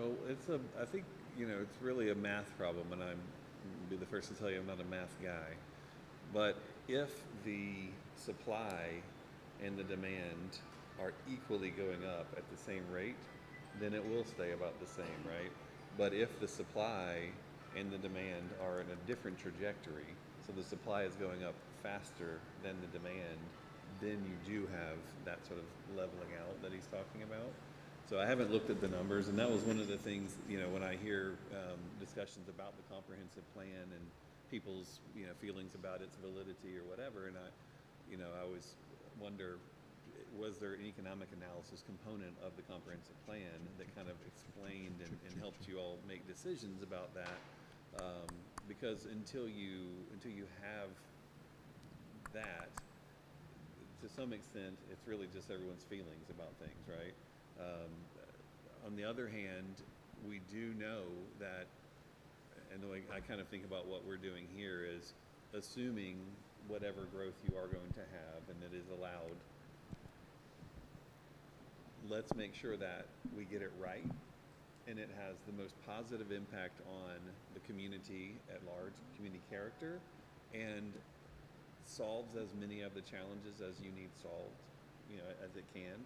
Well, I think, it's really a math problem, and I'll be the first to tell you I'm not a math guy. But if the supply and the demand are equally going up at the same rate, then it will stay about the same, right? But if the supply and the demand are in a different trajectory, so the supply is going up faster than the demand, then you do have that sort of leveling out that he's talking about. So I haven't looked at the numbers, and that was one of the things, when I hear discussions about the comprehensive plan and people's, feelings about its validity or whatever, and I always wonder, was there an economic analysis component of the comprehensive plan that kind of explained and helped you all make decisions about that? Because until you have that, to some extent, it's really just everyone's feelings about things, right? On the other hand, we do know that, and the way I kind of think about what we're doing here is assuming whatever growth you are going to have and that is allowed, let's make sure that we get it right and it has the most positive impact on the community at large, community character, and solves as many of the challenges as you need solved, as it can,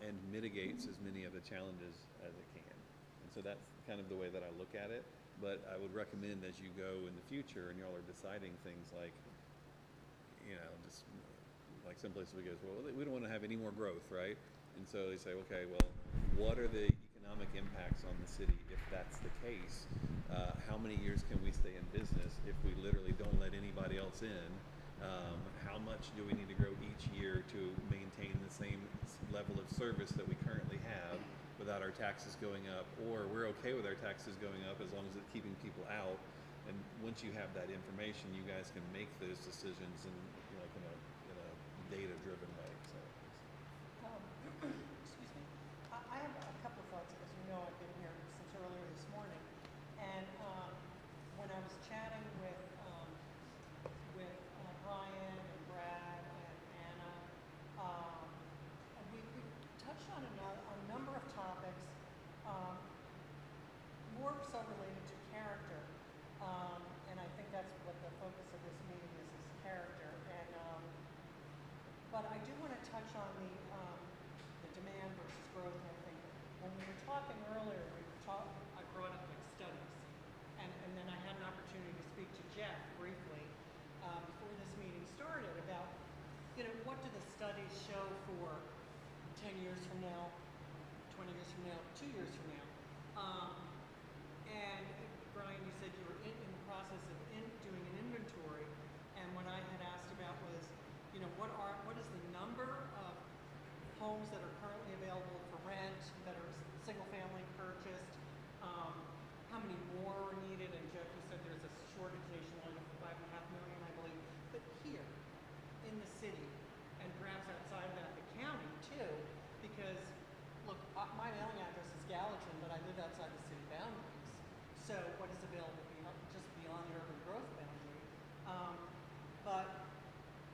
and mitigates as many of the challenges as it can. And so that's kind of the way that I look at it. But I would recommend as you go in the future and y'all are deciding things like, just like some places we go, well, we don't want to have any more growth, right? And so they say, okay, well, what are the economic impacts on the city if that's the case? How many years can we stay in business if we literally don't let anybody else in? How much do we need to grow each year to maintain the same level of service that we currently have without our taxes going up? Or we're okay with our taxes going up as long as it's keeping people out. And once you have that information, you guys can make those decisions in a data-driven way. So. Excuse me. I have a couple of thoughts because I've been here since earlier this morning, and when I was chatting with Brian and Brad and Anna, we touched on a number of topics, more so related to character, and I think that's what the focus of this meeting is character. And but I do want to touch on the demand versus growth. And I think when we were talking earlier, I brought up like studies, and then I had an opportunity to speak to Jeff briefly before this meeting started about, what do the studies show for 10 years from now, 20 years from now, 2 years from now. And Brian, you said you were in the process of doing an inventory, and what I had asked about was, what is the number of homes that are currently available for rent, that are single-family purchased, how many more are needed, and Jeff, you said there's a shortage nationwide of 5.5 million, I believe, but here in the city, and perhaps outside of that, the county too, because, look, my mailing address is Gallatin, but I live outside the city boundaries, so what is available just beyond the urban growth boundary?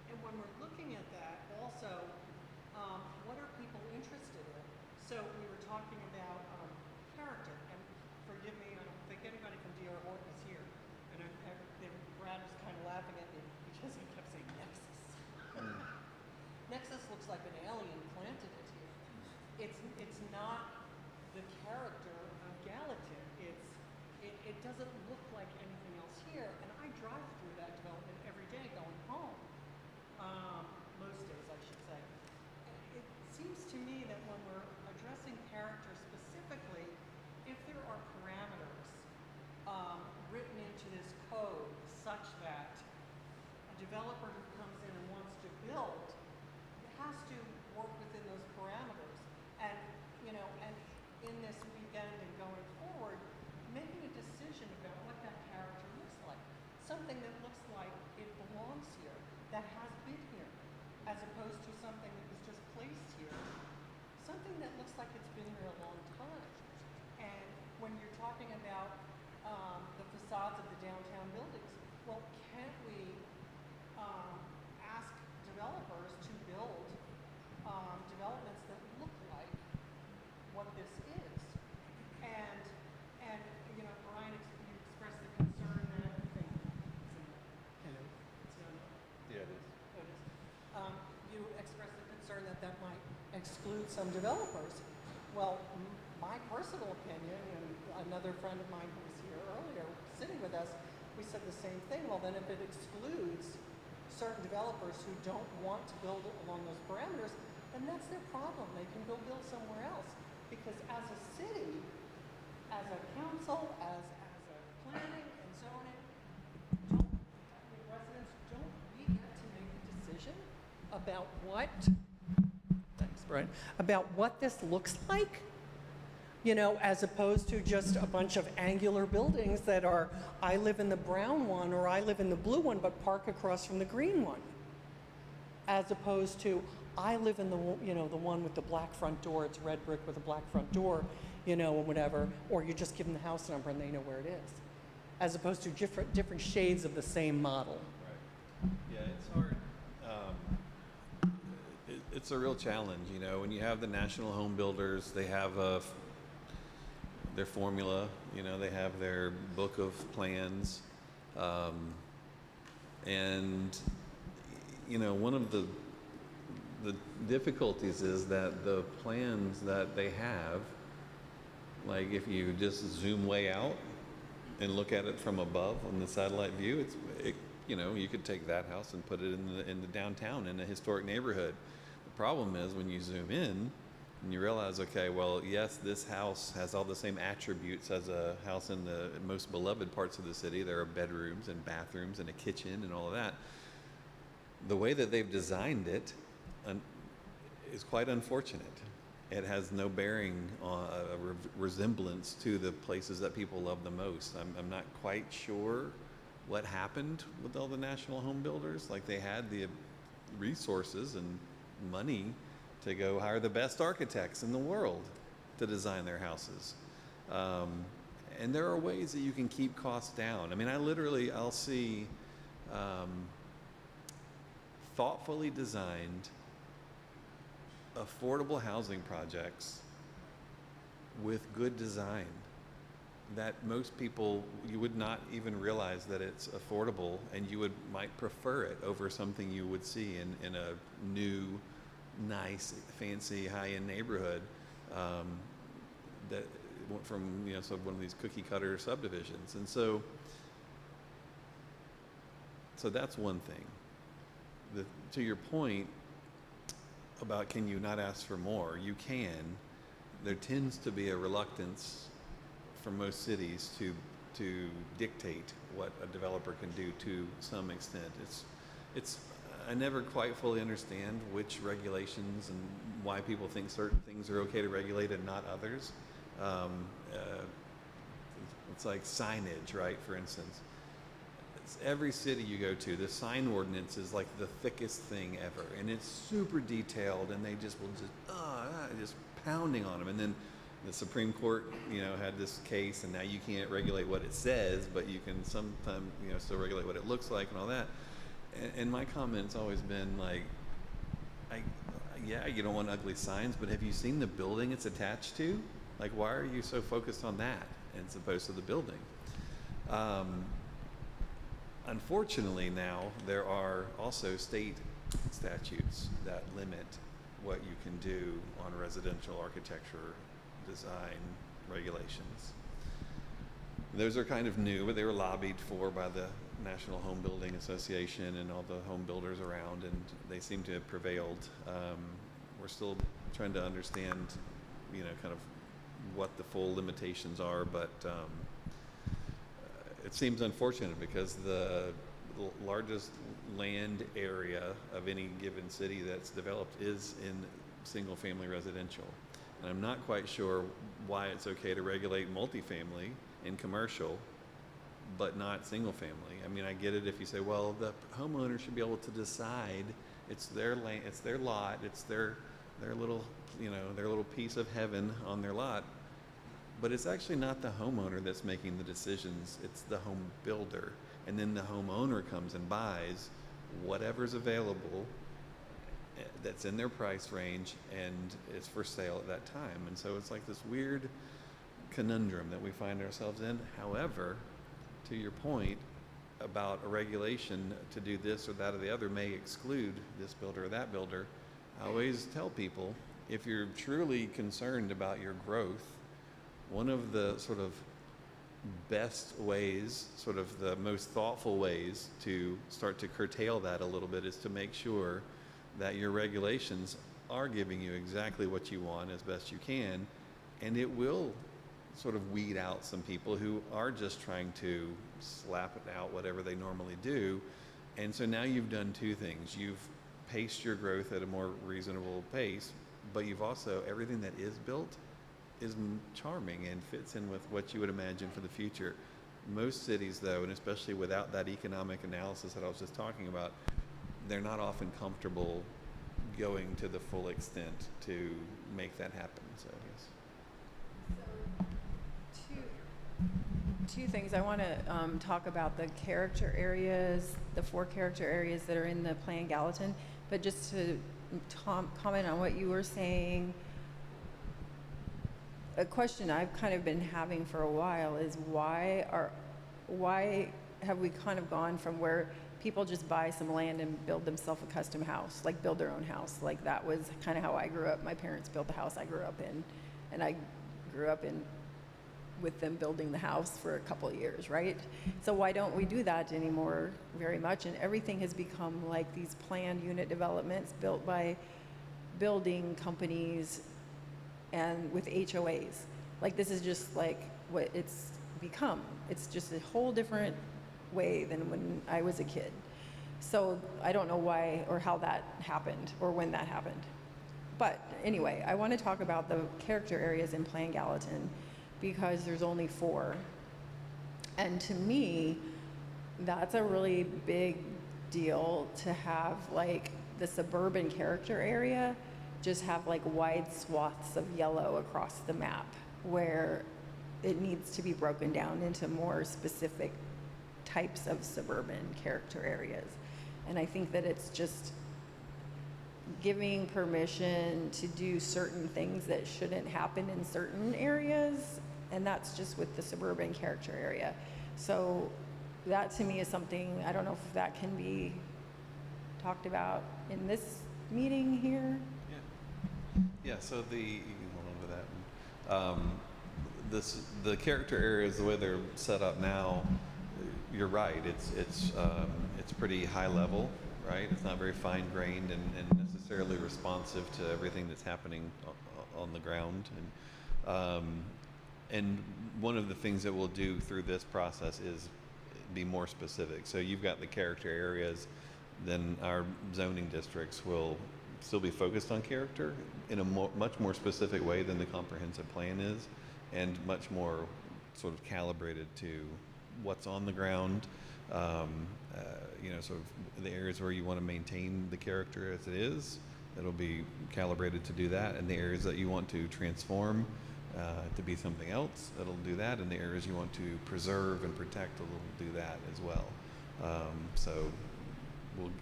And when we're looking at that, also, what are people interested in? So we were talking about character, and forgive me, I don't think anybody from D.R. Horton is here, and Brad was kind of laughing at me because he kept saying Nexus. Nexus looks like an alien planted it here. It's not the character of Gallatin. It doesn't look like anything else here, and I drive through that development every day going home. Most days, I should say. It seems to me that when we're addressing character specifically, if there are parameters written into this code such that a developer who comes in and wants to build has to work within those parameters, and in this weekend and going forward, making a decision about what that character looks like, something that looks like it belongs here, that has been here, as opposed to something that was just placed here, something that looks like it's been here a long time. And when you're talking about the facades of the downtown buildings, well, can't we ask developers to build developments that look like what this is? And exclude some developers. Well, my personal opinion, and another friend of mine who was here earlier sitting with us, we said the same thing. Well, then if it excludes certain developers who don't want to build along those parameters, then that's their problem. They can go build somewhere else. Because as a city, as a council, as a planning and zoning, residents, don't we get to make a decision about what, thanks, Brian, about what this looks like? You know, as opposed to just a bunch of angular buildings that are, I live in the brown one or I live in the blue one, but park across from the green one. As opposed to, I live in the, you know, the one with the black front door, it's red brick with a black front door, you know, or whatever, or you just give them the house number and they know where it is. As opposed to different shades of the same model. Right. Yeah, it's hard. It's a real challenge, you know, when you have the national home builders, they have their formula, you know, they have their book of plans, and you know, one of the difficulties is that the plans that they have, like if you just zoom way out and look at it from above on the satellite view, you know, you could take that house and put it in the downtown in a historic neighborhood. The problem is when you zoom in and you realize, okay, well, yes, this house has all the same attributes as a house in the most beloved parts of the city. There are bedrooms and bathrooms and a kitchen and all of that. The way that they've designed it is quite unfortunate. It has no bearing on a resemblance to the places that people love the most. I'm not quite sure what happened with all the national home builders. Like they had the resources and money to go hire the best architects in the world to design their houses. And there are ways that you can keep costs down. I mean, I'll see thoughtfully designed affordable housing projects with good design that most people, you would not even realize that it's affordable, and you might prefer it over something you would see in a new, nice, fancy, high-end neighborhood that from, you know, so one of these cookie cutter subdivisions. And so that's one thing. To your point about can you not ask for more, you can. There tends to be a reluctance from most cities to dictate what a developer can do to some extent. I never quite fully understand which regulations and why people think certain things are okay to regulate and not others. It's like signage, right? For instance, every city you go to, the sign ordinance is like the thickest thing ever, and it's super detailed, and they just will just pounding on them. And then the Supreme Court, you know, had this case, and now you can't regulate what it says, but you can sometimes, you know, still regulate what it looks like and all that. And my comment's always been like, yeah, you don't want ugly signs, but have you seen the building it's attached to? Like, why are you so focused on that as opposed to the building? Unfortunately, now there are also state statutes that limit what you can do on residential architecture design regulations. Those are kind of new, but they were lobbied for by the National Home Building Association and all the home builders around, and they seem to have prevailed. We're still trying to understand, you know, kind of what the full limitations are, but it seems unfortunate because the largest land area of any given city that's developed is in single-family residential. And I'm not quite sure why it's okay to regulate multifamily and commercial, but not single-family. I mean, I get it if you say, well, the homeowner should be able to decide it's their land, it's their lot, it's their little, you know, their little piece of heaven on their lot. But it's actually not the homeowner that's making the decisions, it's the home builder. And then the homeowner comes and buys whatever's available that's in their price range and is for sale at that time. And so it's like this weird conundrum that we find ourselves in. However, to your point about a regulation to do this or that or the other may exclude this builder or that builder, I always tell people, if you're truly concerned about your growth, one of the sort of best ways, sort of the most thoughtful ways to start to curtail that a little bit is to make sure that your regulations are giving you exactly what you want as best you can, and it will sort of weed out some people who are just trying to slap it out whatever they normally do. And so now you've done two things. You've paced your growth at a more reasonable pace, but you've also, everything that is built is charming and fits in with what you would imagine for the future. Most cities, though, and especially without that economic analysis that I was just talking about, they're not often comfortable going to the full extent to make that happen. So, yes. Two things. I want to talk about the character areas, the 4 character areas that are in the Plan Gallatin, but just to comment on what you were saying, a question I've kind of been having for a while is why have we kind of gone from where people just buy some land and build themselves a custom house, like build their own house. Like that was kind of how I grew up. My parents built the house I grew up in, and I grew up in with them building the house for a couple of years, right? So why don't we do that anymore very much? And everything has become like these planned unit developments built by building companies and with HOAs. Like this is just like what it's become. It's just a whole different way than when I was a kid. So I don't know why or how that happened or when that happened. But anyway, I want to talk about the character areas in Plan Gallatin because there's only 4. And to me, that's a really big deal to have like the suburban character area just have like wide swaths of yellow across the map where it needs to be broken down into more specific types of suburban character areas. And I think that it's just giving permission to do certain things that shouldn't happen in certain areas, and that's just with the suburban character area. So that to me is something, I don't know if that can be talked about in this meeting here. Yeah, so you can hold on to that. The character areas, the way they're set up now, you're right. It's pretty high level, right? It's not very fine grained and necessarily responsive to everything that's happening on the ground. And one of the things that we'll do through this process is be more specific. So you've got the character areas, then our zoning districts will still be focused on character in a much more specific way than the comprehensive plan is, and much more sort of calibrated to what's on the ground, sort of the areas where you want to maintain the character as it is, it'll be calibrated to do that, and the areas that you want to transform to be something else, it'll do that, and the areas you want to preserve and protect, it'll do that as well. So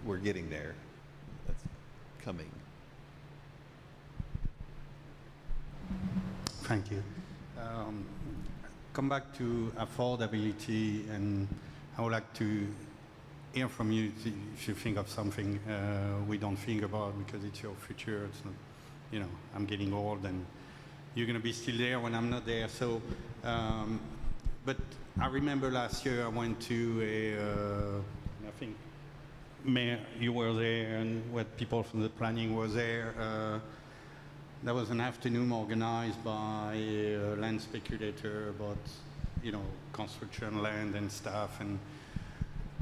we're getting there. That's coming. Thank you. Come back to affordability, and I would like to hear from you if you think of something we don't think about because it's your future. It's not, I'm getting old and you're going to be still there when I'm not there. So, but I remember last year I went to I think, Mayor, you were there, and what people from the planning were there. There was an afternoon organized by a land speculator about, construction land and stuff. And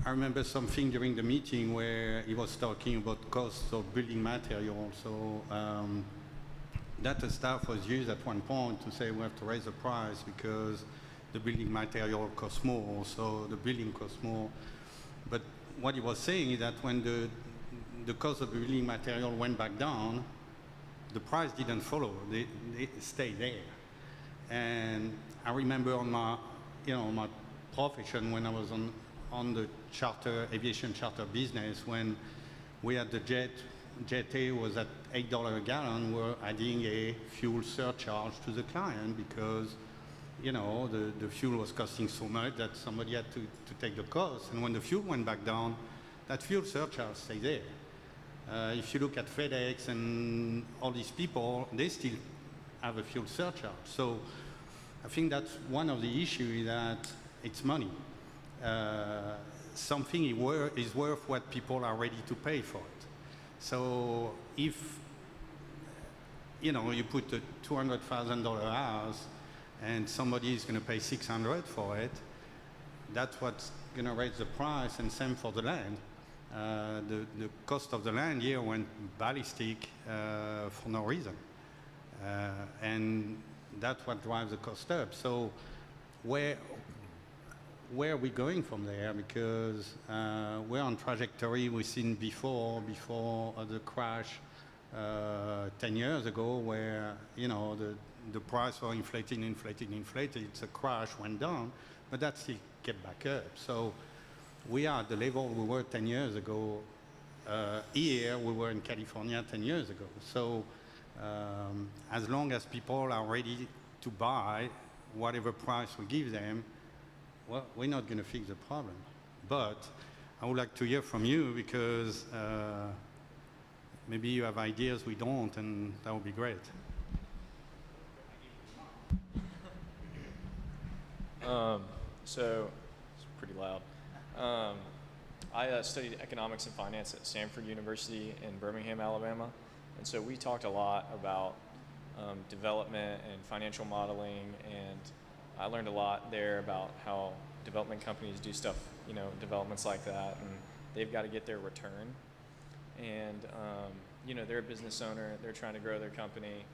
I remember something during the meeting where he was talking about costs of building material. So that staff was used at one point to say we have to raise the price because the building material costs more, so the building costs more. But what he was saying is that when the cost of the building material went back down, the price didn't follow. They stayed there. And I remember on my, my profession when I was on the aviation charter business, when we had the jet A was at $8 a gallon, we're adding a fuel surcharge to the client because, the fuel was costing so much that somebody had to take the cost. And when the fuel went back down, that fuel surcharge stayed there. If you look at FedEx and all these people, they still have a fuel surcharge. So I think that's one of the issues, is that it's money. Something is worth what people are ready to pay for it. So if you put a $200,000 house and somebody is going to pay $600 for it, that's what's going to raise the price, and same for the land. The cost of the land here went ballistic for no reason. And that's what drives the cost up. So where are we going from there? Because we're on trajectory we've seen before the crash 10 years ago, where the price was inflating. It's a crash, went down, but that still get back up. So we are at the level we were 10 years ago. Here we were in California 10 years ago. So as long as people are ready to buy whatever price we give them, well, we're not going to fix the problem. But I would like to hear from you, because maybe you have ideas we don't, and that would be great. So it's pretty loud. I studied economics and finance at Stanford University in Birmingham, Alabama. And so we talked a lot about development and financial modeling, and I learned a lot there about how development companies do stuff, developments like that, and they've got to get their return. And, they're a business owner, they're trying to grow their company,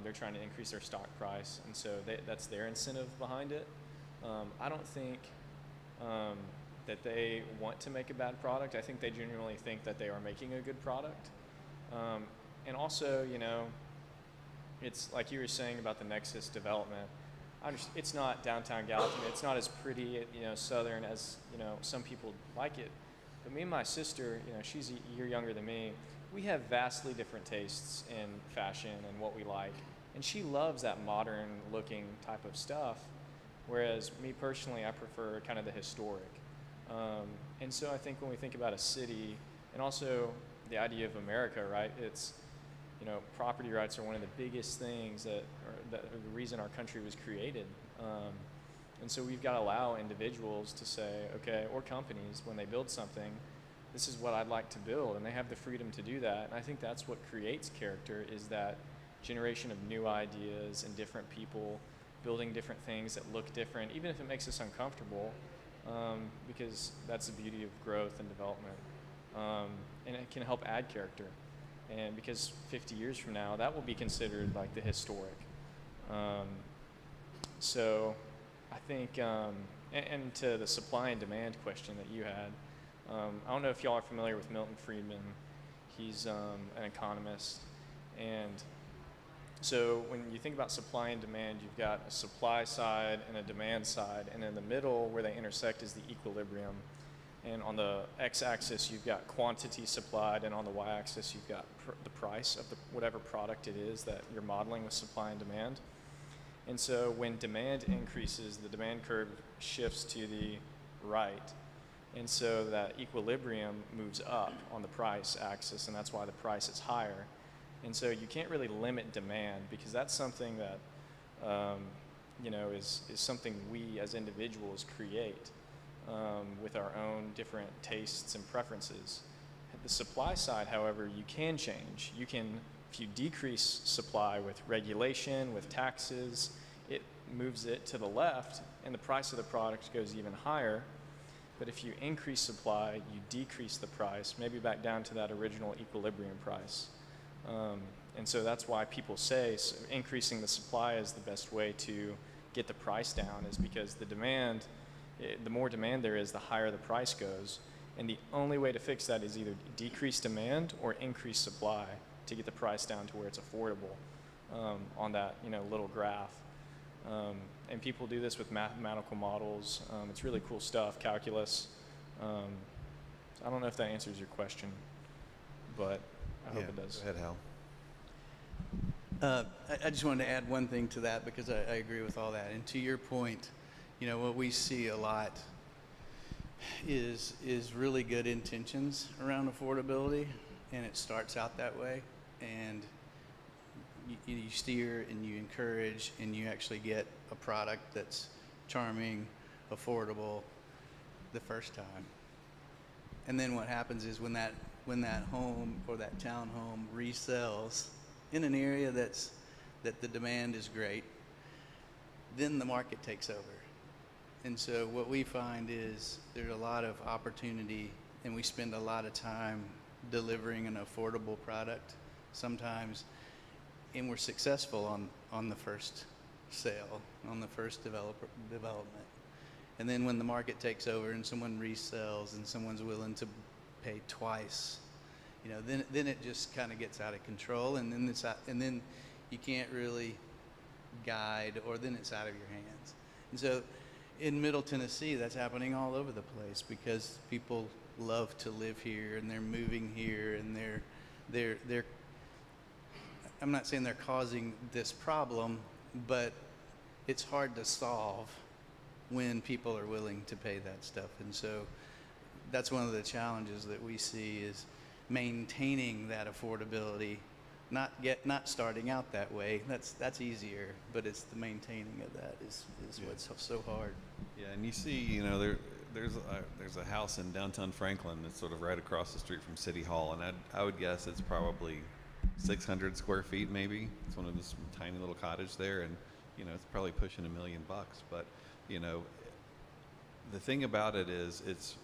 they're trying to increase their stock price, and so that's their incentive behind it. I don't think that they want to make a bad product. I think they genuinely think that they are making a good product. And also, it's like you were saying about the Nexus development. It's not downtown Gallatin. It's not as pretty, southern as, some people like it. But me and my sister, she's a year younger than me. We have vastly different tastes in fashion and what we like. And she loves that modern looking type of stuff. Whereas me personally, I prefer kind of the historic. And so I think when we think about a city, and also the idea of America, right? It's, property rights are one of the biggest things that are the reason our country was created. And so we've got to allow individuals to say, okay, or companies, when they build something, this is what I'd like to build, and they have the freedom to do that. And I think that's what creates character, is that generation of new ideas and different people building different things that look different, even if it makes us uncomfortable, because that's the beauty of growth and development. And it can help add character. And because 50 years from now, that will be considered like the historic. So I think, and to the supply and demand question that you had, I don't know if y'all are familiar with Milton Friedman. He's an economist. And so when you think about supply and demand, you've got a supply side and a demand side, and in the middle where they intersect is the equilibrium. And on the x-axis, you've got quantity supplied, and on the y-axis, you've got the price of whatever product it is that you're modeling with supply and demand. And so when demand increases, the demand curve shifts to the right. And so that equilibrium moves up on the price axis, and that's why the price is higher. And so you can't really limit demand, because that's something that is something we as individuals create with our own different tastes and preferences. At the supply side, however, you can change. You can, if you decrease supply with regulation, with taxes, it moves it to the left, and the price of the product goes even higher. But if you increase supply, you decrease the price, maybe back down to that original equilibrium price. And so that's why people say increasing the supply is the best way to get the price down, is because the more demand there is, the higher the price goes. And the only way to fix that is either decrease demand or increase supply to get the price down to where it's affordable on that little graph. And people do this with mathematical models. It's really cool stuff, calculus. I don't know if that answers your question, but I hope it does. Go ahead, Hal. I just wanted to add one thing to that, because I agree with all that. And to your point, what we see a lot is really good intentions around affordability, and it starts out that way, and you steer and you encourage and you actually get a product that's charming, affordable the first time. And then what happens is when that home or that townhome resells in an area that the demand is great, then the market takes over. And so what we find is there's a lot of opportunity, and we spend a lot of time delivering an affordable product sometimes, and we're successful on the first sale, on the first development. And then when the market takes over and someone resells and someone's willing to pay twice, then it just kind of gets out of control, and then you can't really guide, or then it's out of your hands. And so in Middle Tennessee, that's happening all over the place because people love to live here and they're moving here, and they're I'm not saying they're causing this problem, but it's hard to solve when people are willing to pay that stuff. And so that's one of the challenges that we see, is maintaining that affordability, not starting out that way. That's easier, but it's the maintaining of that is what's so hard. Yeah, and you see, there's a house in downtown Franklin that's sort of right across the street from City Hall, and I would guess it's probably 600 square feet maybe. It's one of this tiny little cottage there, and it's probably pushing $1 million. But the thing about it is it's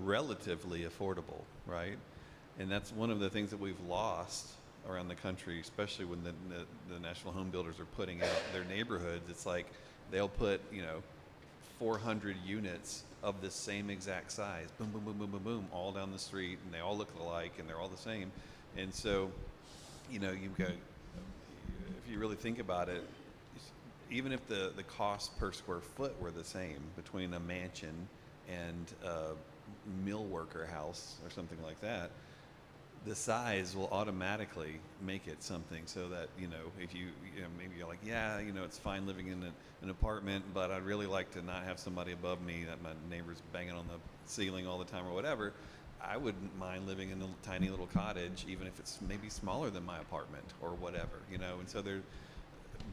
relatively affordable, right? And that's one of the things that we've lost around the country, especially when the national home builders are putting out their neighborhoods. It's like they'll put 400 units of the same exact size, boom, boom, boom, boom, boom, boom, all down the street, and they all look alike, and they're all the same. And so, you've got, if you really think about it, even if the cost per square foot were the same between a mansion and a mill worker house or something like that, the size will automatically make it something so that, if maybe you're like, yeah, it's fine living in an apartment, but I'd really like to not have somebody above me, that my neighbor's banging on the ceiling all the time or whatever. I wouldn't mind living in a tiny little cottage, even if it's maybe smaller than my apartment or whatever, and so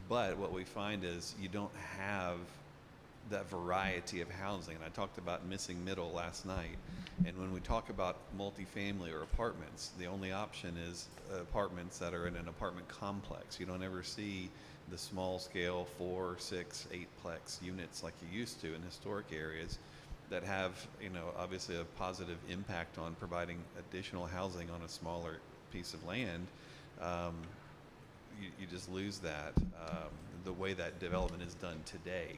but what we find is you don't have that variety of housing. And I talked about missing middle last night. And when we talk about multifamily or apartments, the only option is apartments that are in an apartment complex. You don't ever see the small scale 4, 6, 8-plex units like you used to in historic areas that have, obviously a positive impact on providing additional housing on a smaller piece of land. You just lose that, the way that development is done today.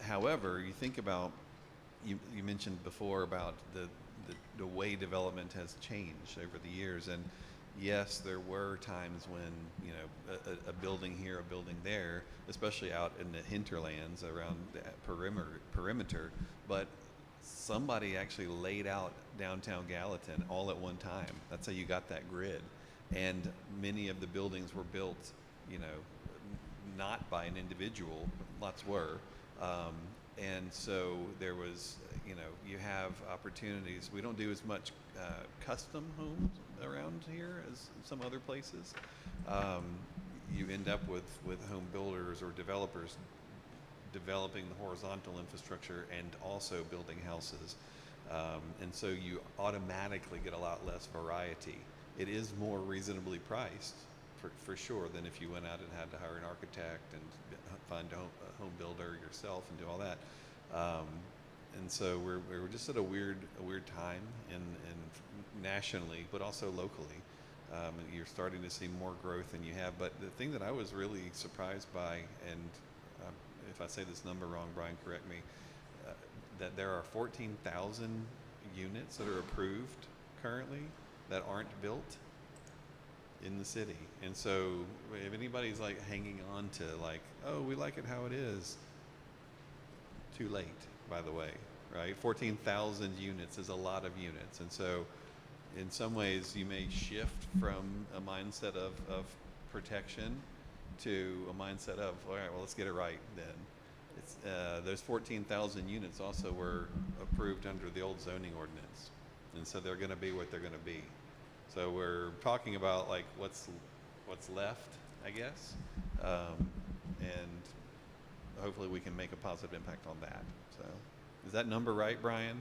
However, you think about, you mentioned before about the way development has changed over the years, and yes, there were times when a building here, a building there, especially out in the hinterlands around the perimeter, but somebody actually laid out downtown Gallatin all at one time. That's how you got that grid. And many of the buildings were built, not by an individual, lots were. And so there was, you have opportunities. We don't do as much custom homes around here as some other places. You end up with home builders or developers developing the horizontal infrastructure and also building houses. And so you automatically get a lot less variety. It is more reasonably priced, for sure, than if you went out and had to hire an architect and find a home builder yourself and do all that. And so we're just at a weird time in nationally, but also locally. You're starting to see more growth than you have. But the thing that I was really surprised by, and if I say this number wrong, Brian, correct me, that there are 14,000 units that are approved currently that aren't built in the city. And so if anybody's like hanging on to like, oh, we like it how it is, too late, by the way, right? 14,000 units is a lot of units. And so in some ways you may shift from a mindset of protection to a mindset of, all right, well, let's get it right then. It's, those 14,000 units also were approved under the old zoning ordinance. And so they're going to be what they're going to be. So we're talking about like what's left, I guess, and hopefully we can make a positive impact on that. So, is that number right, Brian?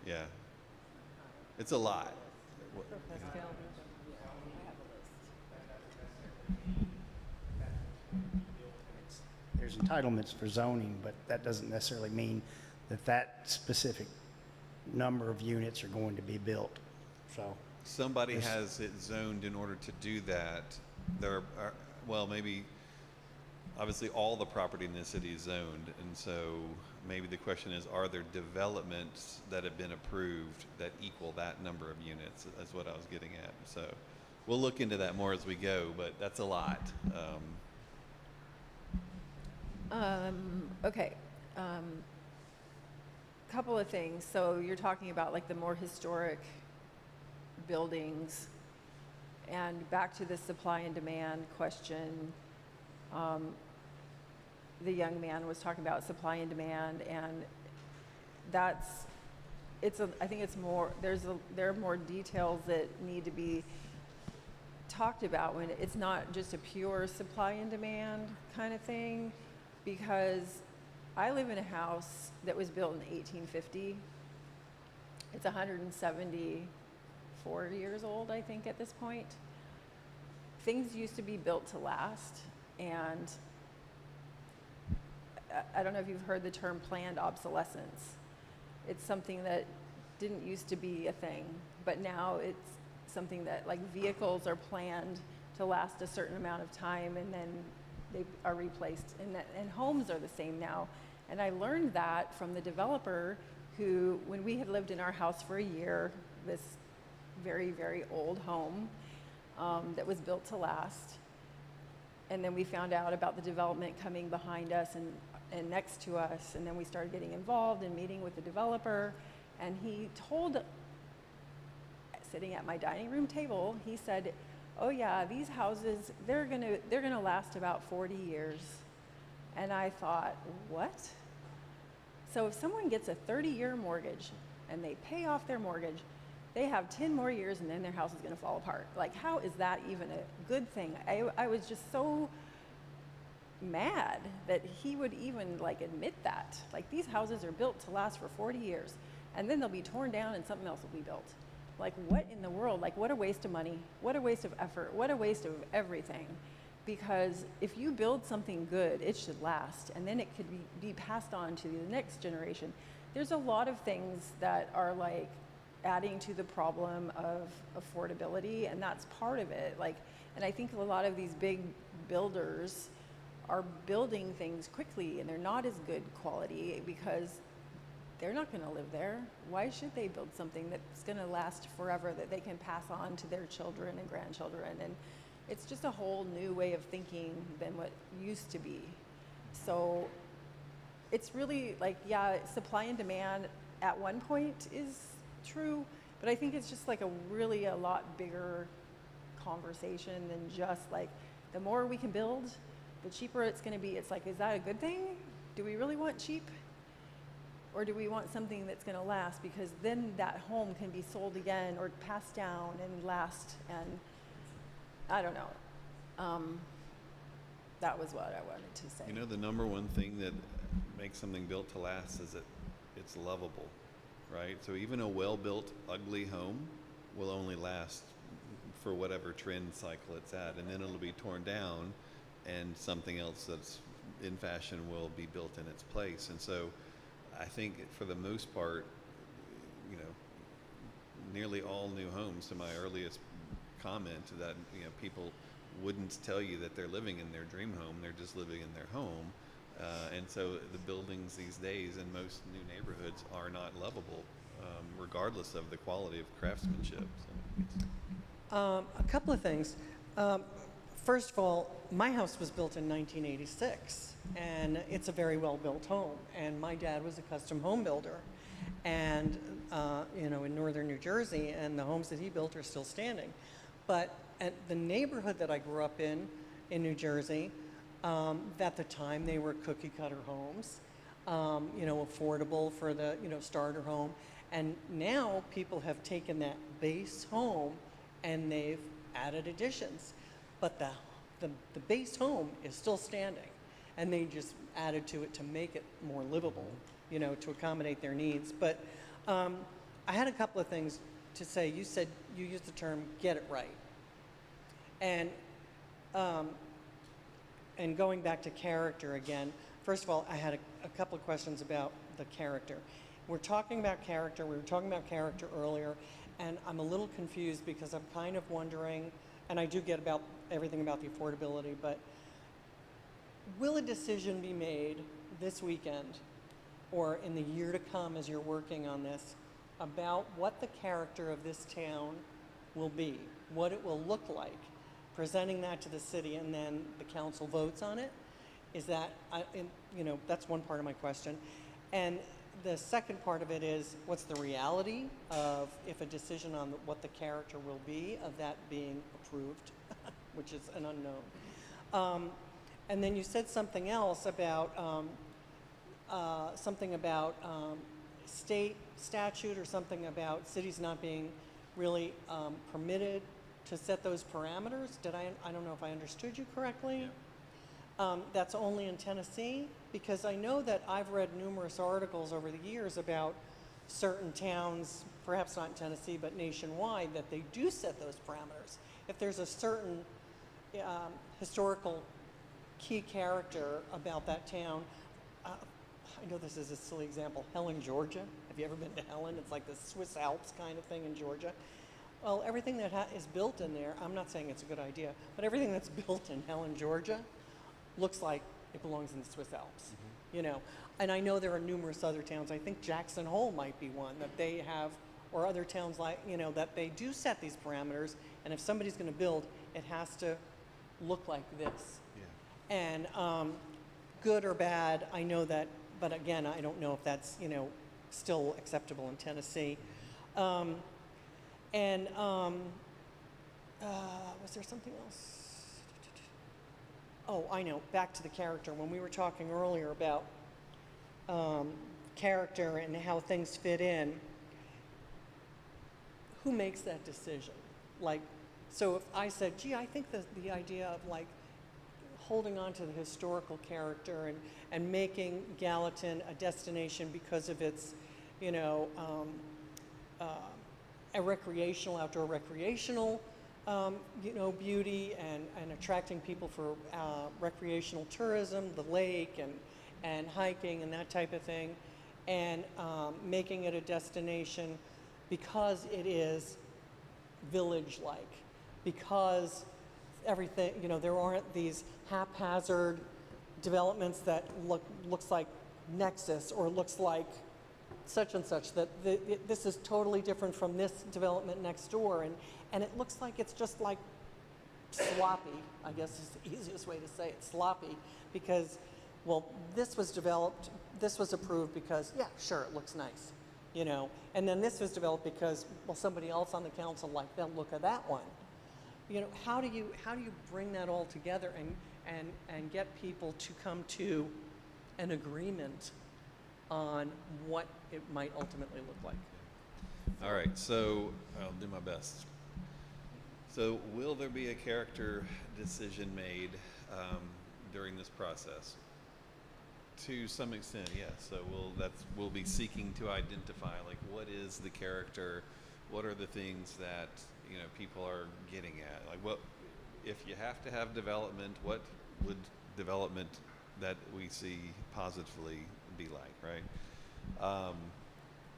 Yeah, it's a lot. There's entitlements for zoning, but that doesn't necessarily mean that that specific number of units are going to be built. So Somebody There's- has it zoned in order to do that. There are, well, maybe, obviously all the property in the city is zoned, and so maybe the question is, are there developments that have been approved that equal that number of units? That's what I was getting at. So we'll look into that more as we go, but that's a lot. Okay. Couple of things. So you're talking about like the more historic buildings, and back to the supply and demand question. The young man was talking about supply and demand, and I think it's more, there are more details that need to be talked about when it's not just a pure supply and demand kind of thing, because I live in a house that was built in 1850. It's 174 years old, I think, at this point. Things used to be built to last, and I don't know if you've heard the term planned obsolescence. It's something that didn't used to be a thing, but now it's something that, like, vehicles are planned to last a certain amount of time, and then they are replaced, and homes are the same now. And I learned that from the developer who, when we had lived in our house for a year, this very, very old home that was built to last, and then we found out about the development coming behind us and next to us, and then we started getting involved and meeting with the developer, and he told, sitting at my dining room table, he said, oh yeah, these houses, they're gonna last about 40 years. And I thought, what? So if someone gets a 30-year mortgage and they pay off their mortgage, they have 10 more years and then their house is gonna fall apart. Like, how is that even a good thing? I was just so mad that he would even like admit that. Like, these houses are built to last for 40 years and then they'll be torn down and something else will be built. Like, what in the world? Like, what a waste of money, what a waste of effort, what a waste of everything. Because if you build something good, it should last, and then it could be passed on to the next generation. There's a lot of things that are like adding to the problem of affordability, and that's part of it. Like, and I think a lot of these big builders are building things quickly, and they're not as good quality because they're not going to live there. Why should they build something that's going to last forever, that they can pass on to their children and grandchildren? And it's just a whole new way of thinking than what used to be. So it's really like, yeah, supply and demand at one point is true, but I think it's just like a lot bigger conversation than just like, the more we can build, the cheaper it's going to be. It's like, is that a good thing? Do we really want cheap? Or do we want something that's going to last? Because then that home can be sold again or passed down and last. And I don't know. That was what I wanted to say. You know, the number one thing that makes something built to last is that it's lovable, right? So even a well-built, ugly home will only last for whatever trend cycle it's at, and then it'll be torn down, and something else that's in fashion will be built in its place. And so I think for the most part, you know, nearly all new homes, to my earliest comment, that, you know, people wouldn't tell you that they're living in their dream home, they're just living in their home. And so the buildings these days in most new neighborhoods are not lovable, regardless of the quality of craftsmanship. So A couple of things. First of all, my house was built in 1986, and it's a very well-built home. And my dad was a custom home builder, and you know, in northern New Jersey, and the homes that he built are still standing. But at the neighborhood that I grew up in New Jersey, at the time they were cookie cutter homes. affordable for the, starter home. And now people have taken that base home and they've added additions. But the base home is still standing, and they just added to it to make it more livable, to accommodate their needs. But I had a couple of things to say. You said, you used the term "get it right," and going back to character again. First of all, I had a couple of questions about the character. We're talking about character. We were talking about character earlier, and I'm a little confused because I'm kind of wondering, and I do get about everything about the affordability, but will a decision be made this weekend or in the year to come as you're working on this about what the character of this town will be, what it will look like, presenting that to the city, and then the council votes on it? Is that, that's one part of my question. And the second part of it is, what's the reality of if a decision on what the character will be of that being approved, which is an unknown. And then you said something else about state statute or something about cities not being really permitted to set those parameters. I don't know if I understood you correctly. Yeah. That's only in Tennessee? Because I know that I've read numerous articles over the years about certain towns, perhaps not in Tennessee, but nationwide, that they do set those parameters. If there's a certain historical key character about that town, I know this is a silly example, Helen, Georgia. Have you ever been to Helen? It's like the Swiss Alps kind of thing in Georgia. Well, everything that is built in there, I'm not saying it's a good idea, but everything that's built in Helen, Georgia, looks like it belongs in the Swiss Alps, And I know there are numerous other towns. I think Jackson Hole might be one that they have, or other towns like, that they do set these parameters. And if somebody's going to build, it has to look like this. Yeah. And good or bad, I know that, but again, I don't know if that's, still acceptable in Tennessee. Was there something else? Oh, I know, back to the character. When we were talking earlier about character and how things fit in, who makes that decision? Like, so if I said, gee, I think that the idea of like holding on to the historical character and making Gallatin a destination because of its, a recreational, outdoor recreational beauty and attracting people for recreational tourism, the lake and hiking and that type of thing, and making it a destination because it is village-like, because everything, there aren't these haphazard developments that looks like Nexus or looks like such and such, that this is totally different from this development next door, and it looks like it's just like sloppy, I guess is the easiest way to say it, sloppy, because, well, this was developed, this was approved because, yeah, sure, it looks nice, and then this was developed because, well, somebody else on the council liked the look of that one. How do you bring that all together and get people to come to an agreement on what it might ultimately look like? All right, so I'll do my best. So will there be a character decision made during this process? To some extent, yes. So we'll be seeking to identify, like, what is the character, what are the things that people are getting at, like, what if you have to have development, what would development that we see positively be like, right?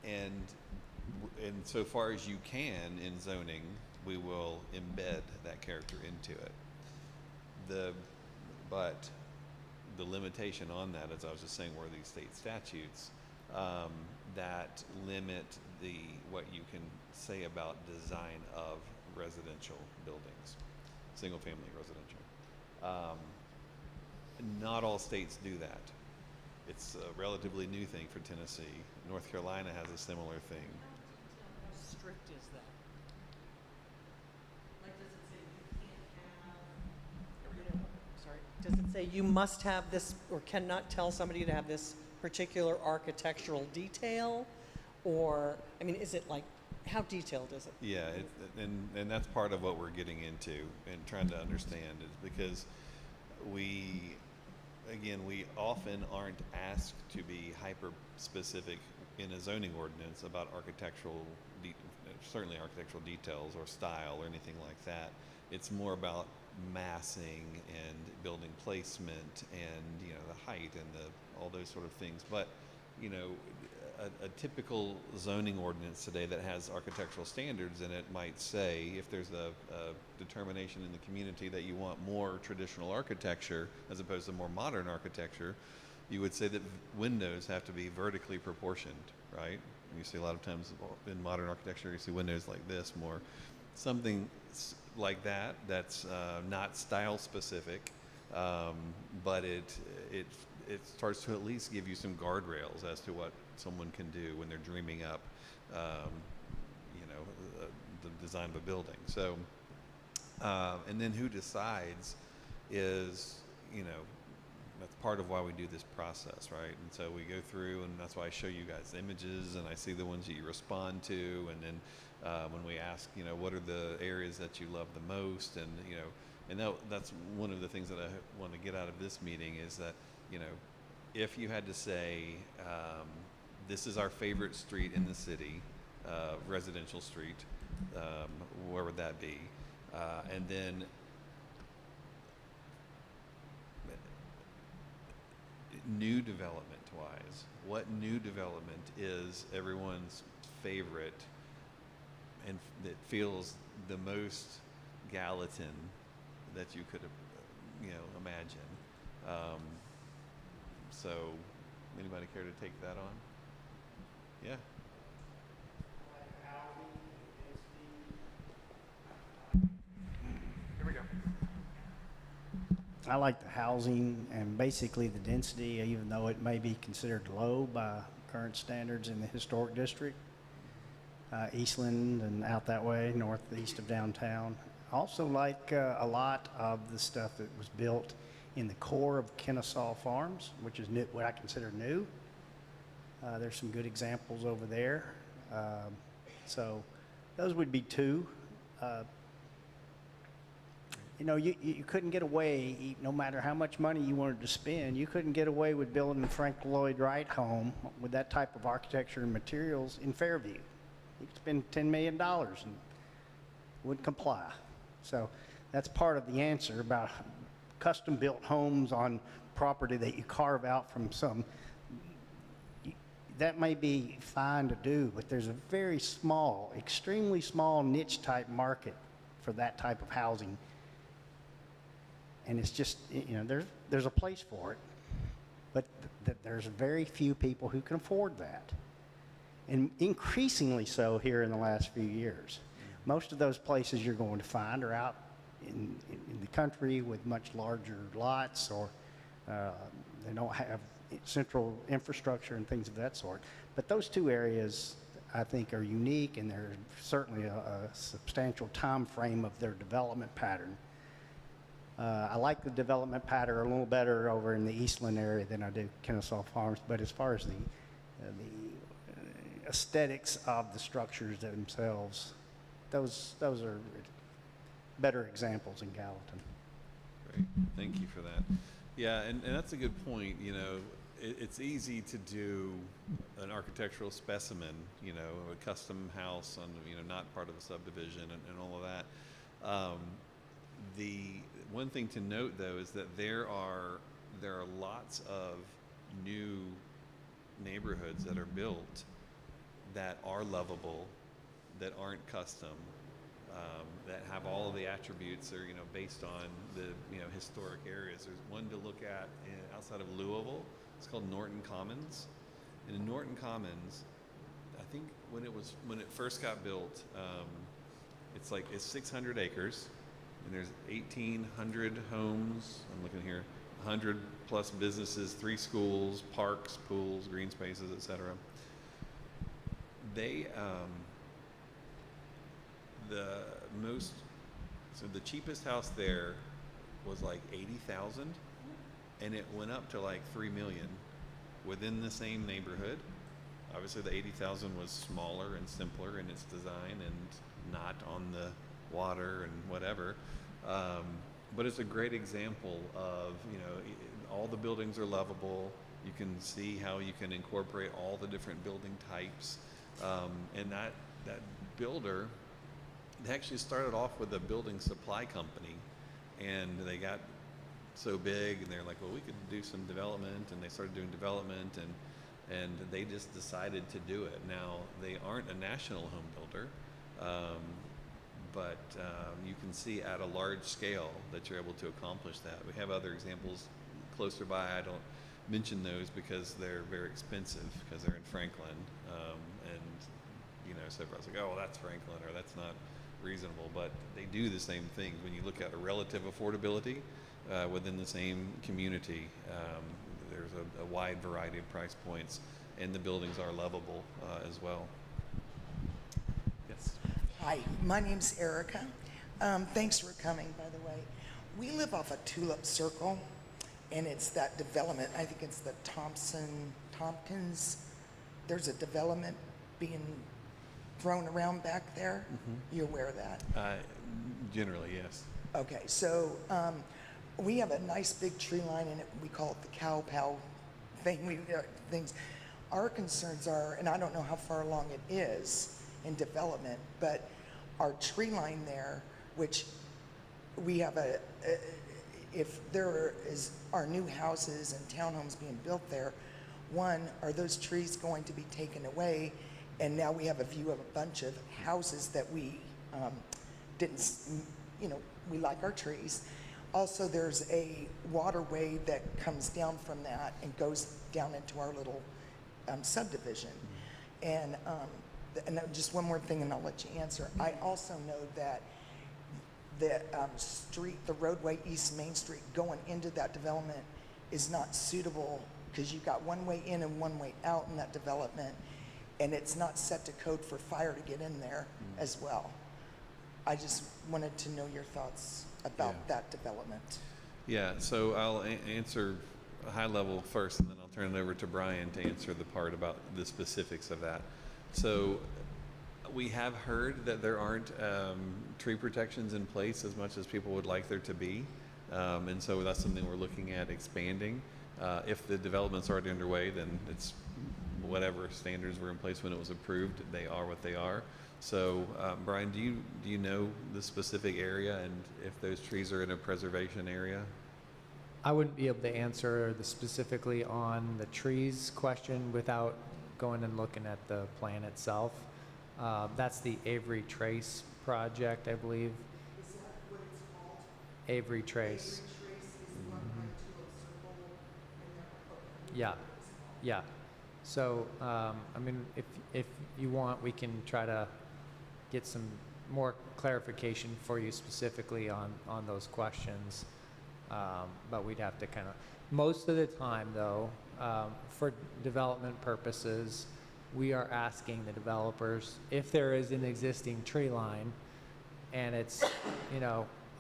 And so far as you can in zoning, we will embed that character into it. But the limitation on that, as I was just saying, were these state statutes that limit what you can say about design of residential buildings, single-family residential. Not all states do that. It's a relatively new thing for Tennessee. North Carolina has a similar thing. How strict is that? Like, does it say you can't have, sorry, does it say you must have this or cannot tell somebody to have this particular architectural detail? Or, I mean, is it like, how detailed is it? Yeah, and that's part of what we're getting into and trying to understand is because we often aren't asked to be hyper specific in a zoning ordinance about certainly architectural details or style or anything like that. It's more about massing and building placement and, you know, the height and all those sort of things. But, you know, a typical zoning ordinance today that has architectural standards in it might say if there's a determination in the community that you want more traditional architecture as opposed to more modern architecture, you would say that windows have to be vertically proportioned, right? You see a lot of times in modern architecture, you see windows like this more. Something like that that's not style specific, but it starts to at least give you some guardrails as to what someone can do when they're dreaming up, you know, the design of a building. So, and then who decides is, you know, that's part of why we do this process, right? And so we go through, and that's why I show you guys images, and I see the ones that you respond to, and then when we ask, you know, what are the areas that you love the most, and you know, and that's one of the things that I want to get out of this meeting is that, you know, if you had to say, this is our favorite street in the city, residential street, where would that be? And then new development wise, what new development is everyone's favorite and that feels the most Gallatin that you could, you know, imagine? So anybody care to take that on? Yeah. Here we go. I like the housing and basically the density, even though it may be considered low by current standards in the historic district. Eastland and out that way, northeast of downtown. Also like a lot of the stuff that was built in the core of Kennesaw Farms, which is new, what I consider new. There's some good examples over there. So those would be two. You know, you couldn't get away, no matter how much money you wanted to spend, you couldn't get away with building a Frank Lloyd Wright home with that type of architecture and materials in Fairview. You could spend $10 million and wouldn't comply. So that's part of the answer about custom-built homes on property that you carve out from some. That may be fine to do, but there's a very small, extremely small niche type market for that type of housing. And it's just, you know, there's a place for it, but there's very few people who can afford that. And increasingly so here in the last few years. Most of those places you're going to find are out in the country with much larger lots, or they don't have central infrastructure and things of that sort. But those two areas, I think, are unique, and there's certainly a substantial time frame of their development pattern. I like the development pattern a little better over in the Eastland area than I do Kennesaw Farms, but as far as the aesthetics of the structures themselves, those are better examples in Gallatin. Great, thank you for that. Yeah, and that's a good point. You know, it's easy to do an architectural specimen, you know, a custom house on, you know, not part of a subdivision and all of that. The one thing to note though is that there are lots of new neighborhoods that are built that are lovable, that aren't custom, that have all of the attributes, or, you know, based on the, you know, historic areas. There's one to look at outside of Louisville. It's called Norton Commons, and in Norton Commons, I think when it first got built, it's 600 acres, and there's 1,800 homes. I'm looking here, 100 plus businesses, 3 schools, parks, pools, green spaces, etc. They the cheapest house there was like 80,000, and it went up to like 3 million within the same neighborhood. Obviously, the 80,000 was smaller and simpler in its design and not on the water and whatever. But it's a great example of, all the buildings are lovable. You can see how you can incorporate all the different building types. And that builder, they actually started off with a building supply company, and they got so big, and they're like, well, we could do some development, and they started doing development, and they just decided to do it. Now, they aren't a national home builder, but you can see at a large scale that you're able to accomplish that. We have other examples closer by. I don't mention those because they're very expensive, because they're in Franklin, and so everybody's like, oh, well, that's Franklin, or that's not reasonable, but they do the same things. When you look at a relative affordability within the same community, there's a wide variety of price points, and the buildings are lovable as well. Yes. Hi, my name's Erica. Thanks for coming, by the way. We live off a Tulip Circle, and it's that development. I think it's the Tompkins. There's a development being thrown around back there. Mm-hmm. You aware of that? Generally, yes. Okay, so we have a nice big tree line in it. We call it the cow pow thing. Things. Our concerns are, and I don't know how far along it is in development, but our tree line there, which we have if there are new houses and townhomes being built there, one, are those trees going to be taken away? And now we have a view of a bunch of houses that we didn't, we like our trees. Also, there's a waterway that comes down from that and goes down into our little subdivision. And just one more thing, and I'll let you answer. I also know that the roadway East Main Street going into that development is not suitable, because you've got one way in and one way out in that development, and it's not set to code for fire to get in there as well. I just wanted to know your thoughts about that development. Yeah, so I'll answer a high level first, and then I'll turn it over to Brian to answer the part about the specifics of that. So we have heard that there aren't tree protections in place as much as people would like there to be. And so that's something we're looking at expanding. If the development's already underway, then it's whatever standards were in place when it was approved, they are what they are. So Brian, do you know the specific area and if those trees are in a preservation area? I wouldn't be able to answer specifically on the trees question without going and looking at the plan itself. That's the Avery Trace project, I believe. Is that what it's called? Avery Trace. Avery Trace is the one by Tulip Circle in there. Yeah, yeah. So, I mean, if you want, we can try to get some more clarification for you specifically on those questions. But we'd have to kind of, most of the time though, for development purposes, we are asking the developers if there is an existing tree line and it's,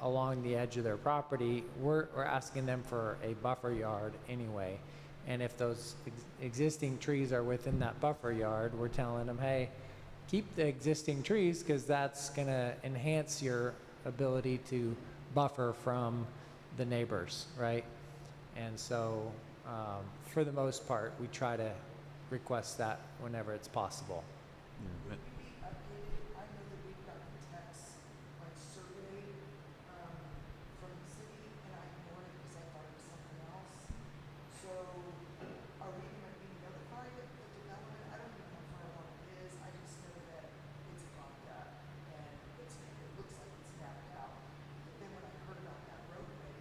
along the edge of their property, we're asking them for a buffer yard anyway. And if those existing trees are within that buffer yard, we're telling them, hey, keep the existing trees because that's going to enhance your ability to buffer from the neighbors, right? And so for the most part, we try to request that whenever it's possible. Yeah. I know that we've gotten texts on survey from the city, and I ignored it because I thought it was something else. So are we going to be notified of the development? I don't even know how far along it is. I just know that it's popped up and it looks like it's mapped out. But then when I heard about that roadway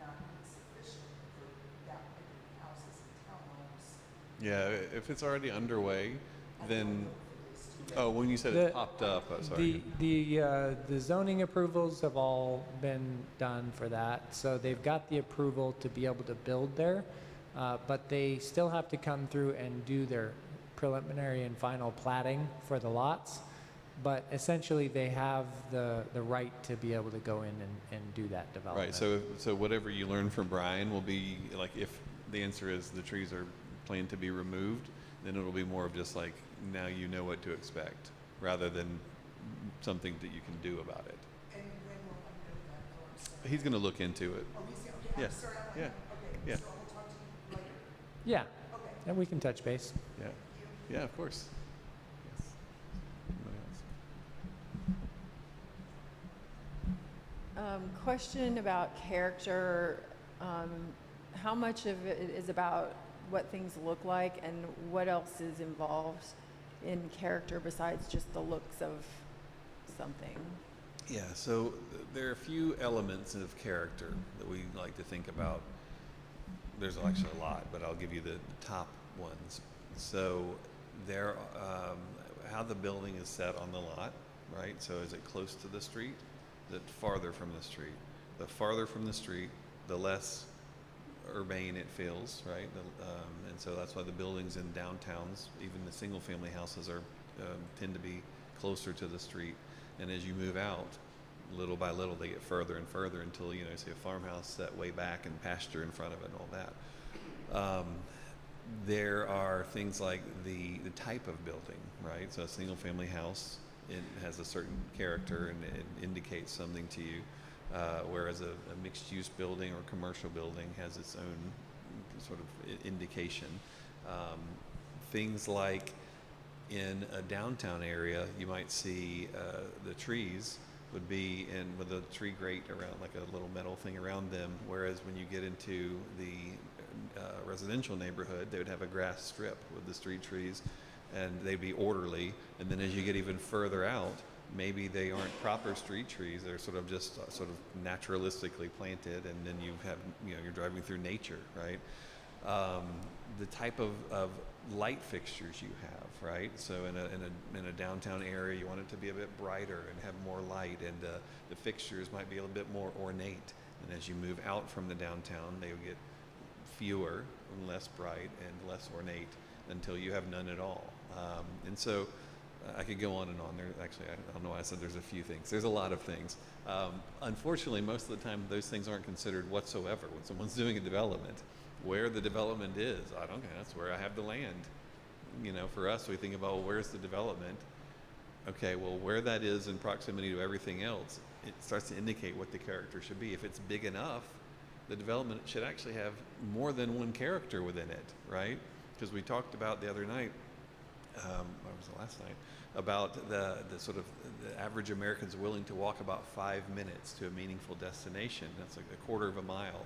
not being sufficient for that many houses and townhomes, Yeah, if it's already underway, then, oh, when you said it popped up, sorry. The zoning approvals have all been done for that, so they've got the approval to be able to build there, but they still have to come through and do their preliminary and final platting for the lots. But essentially, they have the right to be able to go in and do that development. Right, so whatever you learn from Brian will be, like, if the answer is the trees are plan to be removed, then it'll be more of just like, now you know what to expect, rather than something that you can do about it. And when will I know that? Oh, I'm sorry. He's going to look into it. Oh, he's, okay, Yeah. I'm sorry. I'm Yeah. Okay, Yeah. so I'll talk to you later. Yeah, Okay. and we can touch base. Yeah. Yeah, of course. Yes. Anybody else? Question about character. How much of it is about what things look like, and what else is involved in character besides just the looks of something? Yeah, so there are a few elements of character that we like to think about. There's actually a lot, but I'll give you the top ones. So there, how the building is set on the lot, right? So is it close to the street? Is it farther from the street? The farther from the street, the less urbane it feels, right? And so that's why the buildings in downtowns, even the single-family houses, are tend to be closer to the street. And as you move out, little by little, they get further and further until, you know, see a farmhouse set way back and pasture in front of it and all that. There are things like the type of building, right? So a single-family house, it has a certain character and it indicates something to you, whereas a mixed-use building or commercial building has its own sort of indication. Things like in a downtown area, you might see the trees would be with a tree grate around, like a little metal thing around them, whereas when you get into the residential neighborhood, they would have a grass strip with the street trees, and they'd be orderly. And then as you get even further out, maybe they aren't proper street trees, they're sort of just sort of naturalistically planted, and then you have, you know, you're driving through nature, right? The type of light fixtures you have, right? So in a downtown area, you want it to be a bit brighter and have more light, and the fixtures might be a little bit more ornate. And as you move out from the downtown, they will get fewer and less bright and less ornate until you have none at all. And so I could go on and on. There, actually, I don't know why I said there's a few things. There's a lot of things. Unfortunately, most of the time, those things aren't considered whatsoever when someone's doing a development. Where the development is, I don't know, that's where I have the land. You know, for us, we think about, well, where's the development? Okay, well, where that is in proximity to everything else, it starts to indicate what the character should be. If it's big enough, the development should actually have more than one character within it, right? Because we talked about the other night, what was the last night, about the sort of the average American's willing to walk about 5 minutes to a meaningful destination. That's like a quarter of a mile.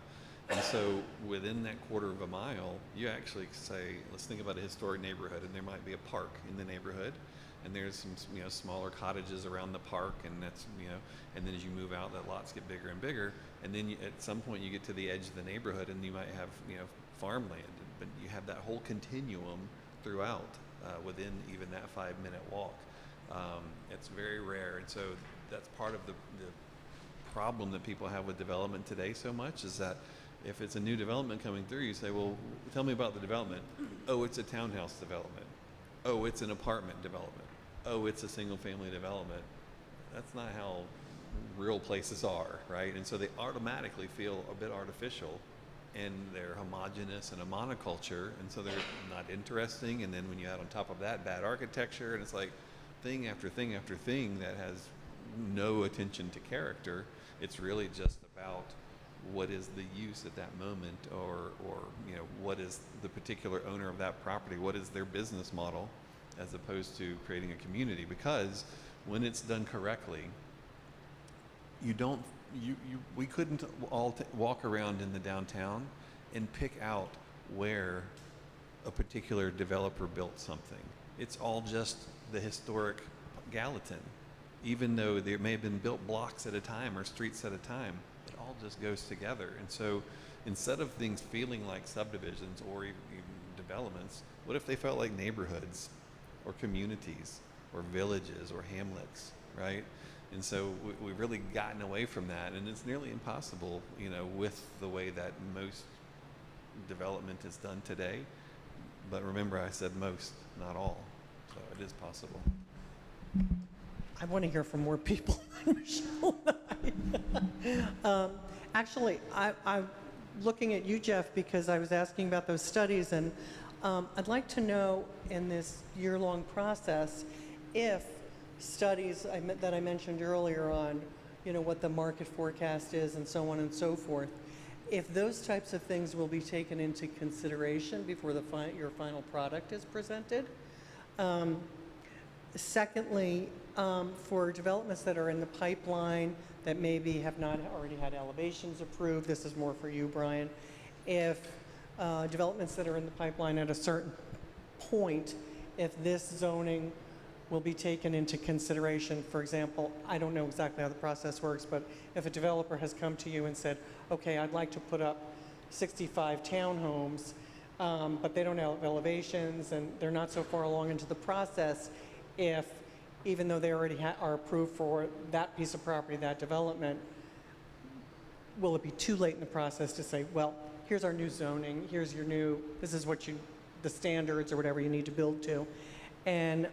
And so within that quarter of a mile, you actually say, let's think about a historic neighborhood, and there might be a park in the neighborhood, and there's some, you know, smaller cottages around the park, and that's, you know, and then as you move out, that lots get bigger and bigger, and then at some point you get to the edge of the neighborhood, and you might have, you know, farmland, but you have that whole continuum throughout within even that 5-minute walk. It's very rare, and so that's part of the problem that people have with development today so much, is that if it's a new development coming through, you say, well, tell me about the development. Oh, it's a townhouse development. Oh, it's an apartment development. Oh, it's a single family development. That's not how real places are, right? And so they automatically feel a bit artificial, and they're homogenous and a monoculture, and so they're not interesting. And then when you add on top of that bad architecture, and it's like thing after thing after thing that has no attention to character, it's really just about what is the use at that moment, or you know, what is the particular owner of that property, what is their business model, as opposed to creating a community. Because when it's done correctly, we couldn't all walk around in the downtown and pick out where a particular developer built something. It's all just the historic Gallatin, even though they may have been built blocks at a time or streets at a time. It all just goes together. And so instead of things feeling like subdivisions or even developments, what if they felt like neighborhoods or communities or villages or hamlets, right? And so we've really gotten away from that, and it's nearly impossible, you know, with the way that most development is done today. But remember, I said most, not all. So it is possible. I want to hear from more people than Michelle and I. Actually, I'm looking at you, Jeff, because I was asking about those studies, and I'd like to know in this year-long process if studies that I mentioned earlier on, what the market forecast is and so on and so forth, if those types of things will be taken into consideration before your final product is presented. Secondly, for developments that are in the pipeline that maybe have not already had elevations approved, this is more for you, Brian, if developments that are in the pipeline at a certain point, if this zoning will be taken into consideration. For example, I don't know exactly how the process works, but if a developer has come to you and said, okay, I'd like to put up 65 townhomes, but they don't have elevations and they're not so far along into the process, if, even though they already are approved for that piece of property, that development, will it be too late in the process to say, well, here's our new zoning, this is what the standards or whatever you need to build to. And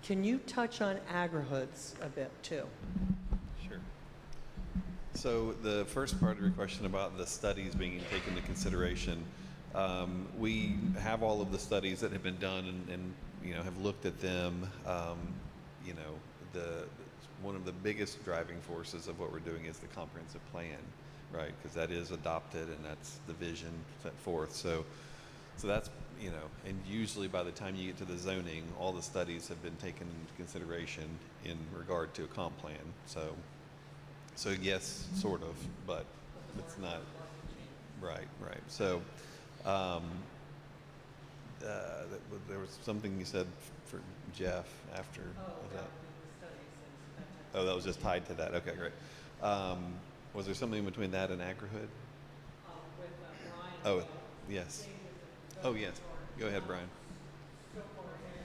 can you touch on agri-hoods a bit too? Sure. So the first part of your question about the studies being taken into consideration, we have all of the studies that have been done and have looked at them. One of the biggest driving forces of what we're doing is the comprehensive plan, right? Because that is adopted and that's the vision set forth. So that's, and usually by the time you get to the zoning, all the studies have been taken into consideration in regard to a comp plan. So yes, sort of, but it's not. Right. So there was something you said for Jeff after that. Oh, that was just tied to that. Okay, great. Was there something between that and agri-hood? With Oh, Brian. yes. Oh, yes. Go ahead, Brian. So far ahead,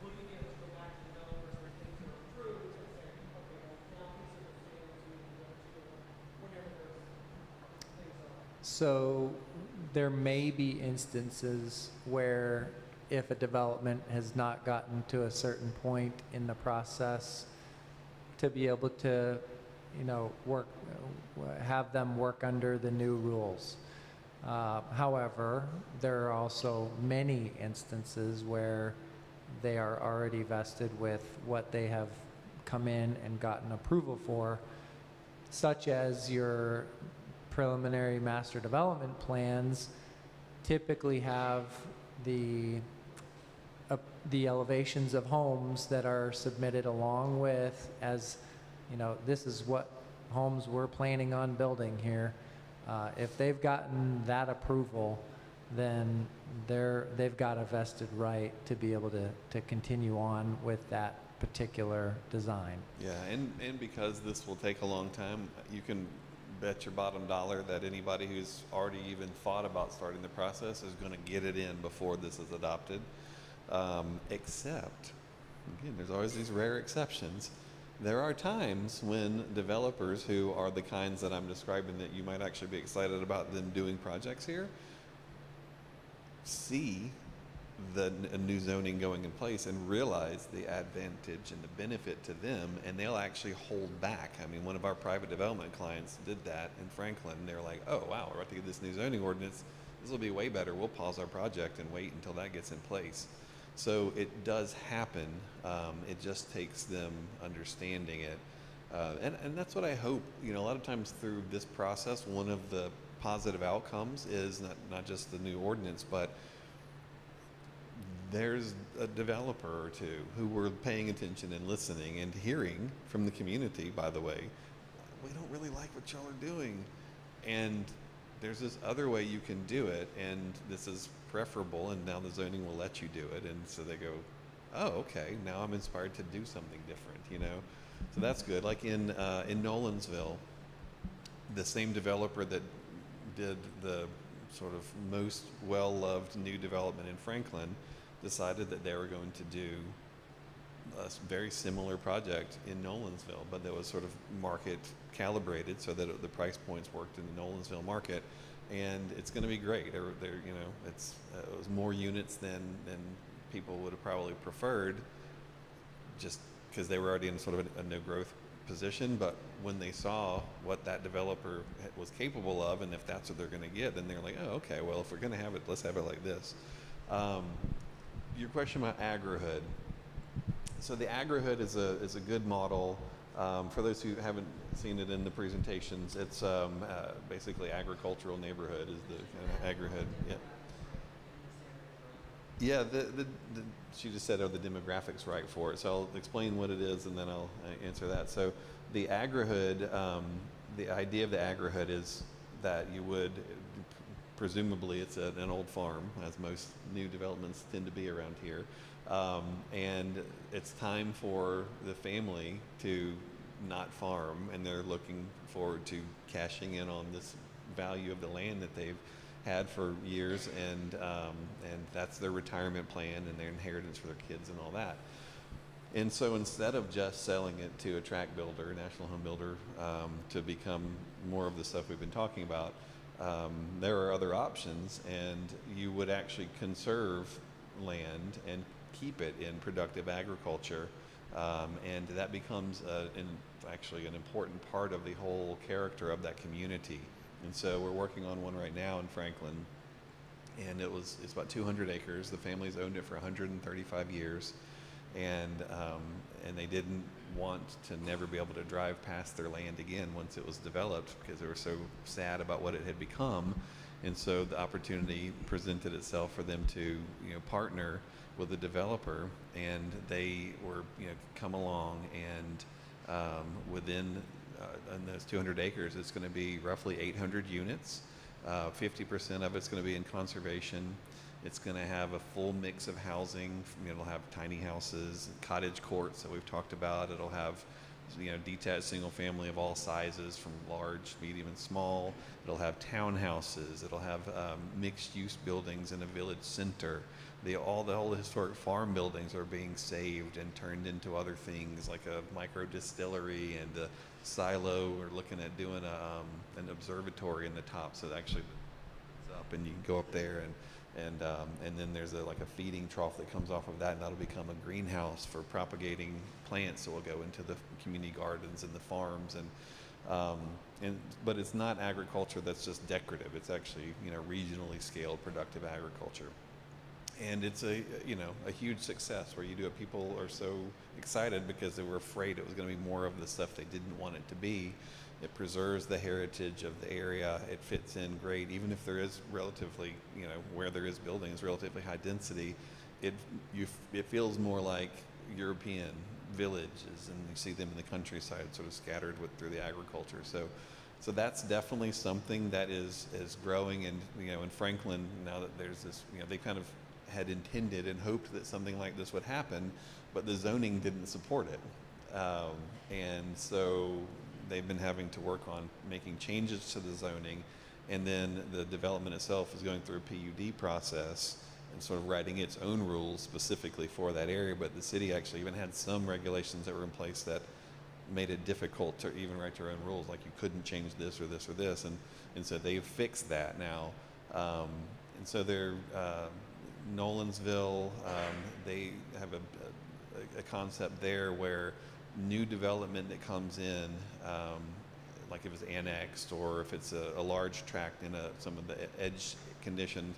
will you be able to go back to developers where things are approved and say, okay, well, now these are the things we need to go to, whatever those things are? So there may be instances where if a development has not gotten to a certain point in the process, to be able to, have them work under the new rules. However, there are also many instances where they are already vested with what they have come in and gotten approval for, such as your preliminary master development plans typically have the elevations of homes that are submitted along with, as this is what homes we're planning on building here. If they've gotten that approval, then they've got a vested right to be able to continue on with that particular design. Yeah, and because this will take a long time, you can bet your bottom dollar that anybody who's already even thought about starting the process is going to get it in before this is adopted. Except, again, there's always these rare exceptions. There are times when developers who are the kinds that I'm describing that you might actually be excited about them doing projects here, see a new zoning going in place and realize the advantage and the benefit to them, and they'll actually hold back. I mean, one of our private development clients did that in Franklin. They're like, oh wow, we're about to get this new zoning ordinance. This will be way better. We'll pause our project and wait until that gets in place. So it does happen. It just takes them understanding it. And that's what I hope, a lot of times through this process, one of the positive outcomes is not just the new ordinance, but there's a developer or two who were paying attention and listening and hearing from the community, by the way, we don't really like what y'all are doing. And there's this other way you can do it, and this is preferable, and now the zoning will let you do it. And so they go, oh, okay, now I'm inspired to do something different, So that's good. Like in Nolensville, the same developer that did the sort of most well-loved new development in Franklin decided that they were going to do a very similar project in Nolensville, but that was sort of market calibrated so that the price points worked in the Nolensville market, and it's going to be great. It was more units than people would have probably preferred, just because they were already in sort of a no growth position, but when they saw what that developer was capable of, and if that's what they're going to get, then they're like, oh, okay, well, if we're going to have it, let's have it like this. Your question about agrihood. So the agrihood is a good model. For those who haven't seen it in the presentations, it's basically agricultural neighborhood is the kind of agrihood. Yeah. Yeah, she just said, are the demographics right for it? So I'll explain what it is and then I'll answer that. So the agrihood, the idea of the agrihood is that you would, presumably it's an old farm, as most new developments tend to be around here. And it's time for the family to not farm, and they're looking forward to cashing in on this value of the land that they've had for years, and that's their retirement plan and their inheritance for their kids and all that. And so instead of just selling it to a tract builder, national home builder, to become more of the stuff we've been talking about, there are other options, and you would actually conserve land and keep it in productive agriculture, and that becomes actually an important part of the whole character of that community. And so we're working on one right now in Franklin, and it's about 200 acres. The family's owned it for 135 years, and they didn't want to never be able to drive past their land again once it was developed, because they were so sad about what it had become. And so the opportunity presented itself for them to, partner with a developer, and they were, come along, and within in those 200 acres, it's going to be roughly 800 units. 50% of it's going to be in conservation. It's going to have a full mix of housing. It'll have tiny houses, cottage courts that we've talked about. It'll have, detached single family of all sizes, from large, medium, and small. It'll have townhouses. It'll have mixed use buildings in a village center. All the historic farm buildings are being saved and turned into other things, like a micro distillery and a silo. We're looking at doing an observatory in the top, so that actually it's up and you can go up there, and then there's a feeding trough that comes off of that, and that'll become a greenhouse for propagating plants that will go into the community gardens and the farms, but it's not agriculture that's just decorative. It's actually regionally scaled productive agriculture. And it's a huge success where you do it. People are so excited because they were afraid it was going to be more of the stuff they didn't want it to be. It preserves the heritage of the area. It fits in great, even if there is relatively, where there is buildings, relatively high density. It feels more like European villages, and you see them in the countryside, sort of scattered through the agriculture. So that's definitely something that is growing, and in Franklin, now that there's this, they kind of had intended and hoped that something like this would happen, but the zoning didn't support it. And so they've been having to work on making changes to the zoning, and then the development itself is going through a PUD process and sort of writing its own rules specifically for that area. But the city actually even had some regulations that were in place that made it difficult to even write your own rules, like you couldn't change this or this or this, and so they've fixed that now. And so they're Nolansville, they have a concept there where new development that comes in, like if it's annexed or if it's a large tract in some of the edge conditions,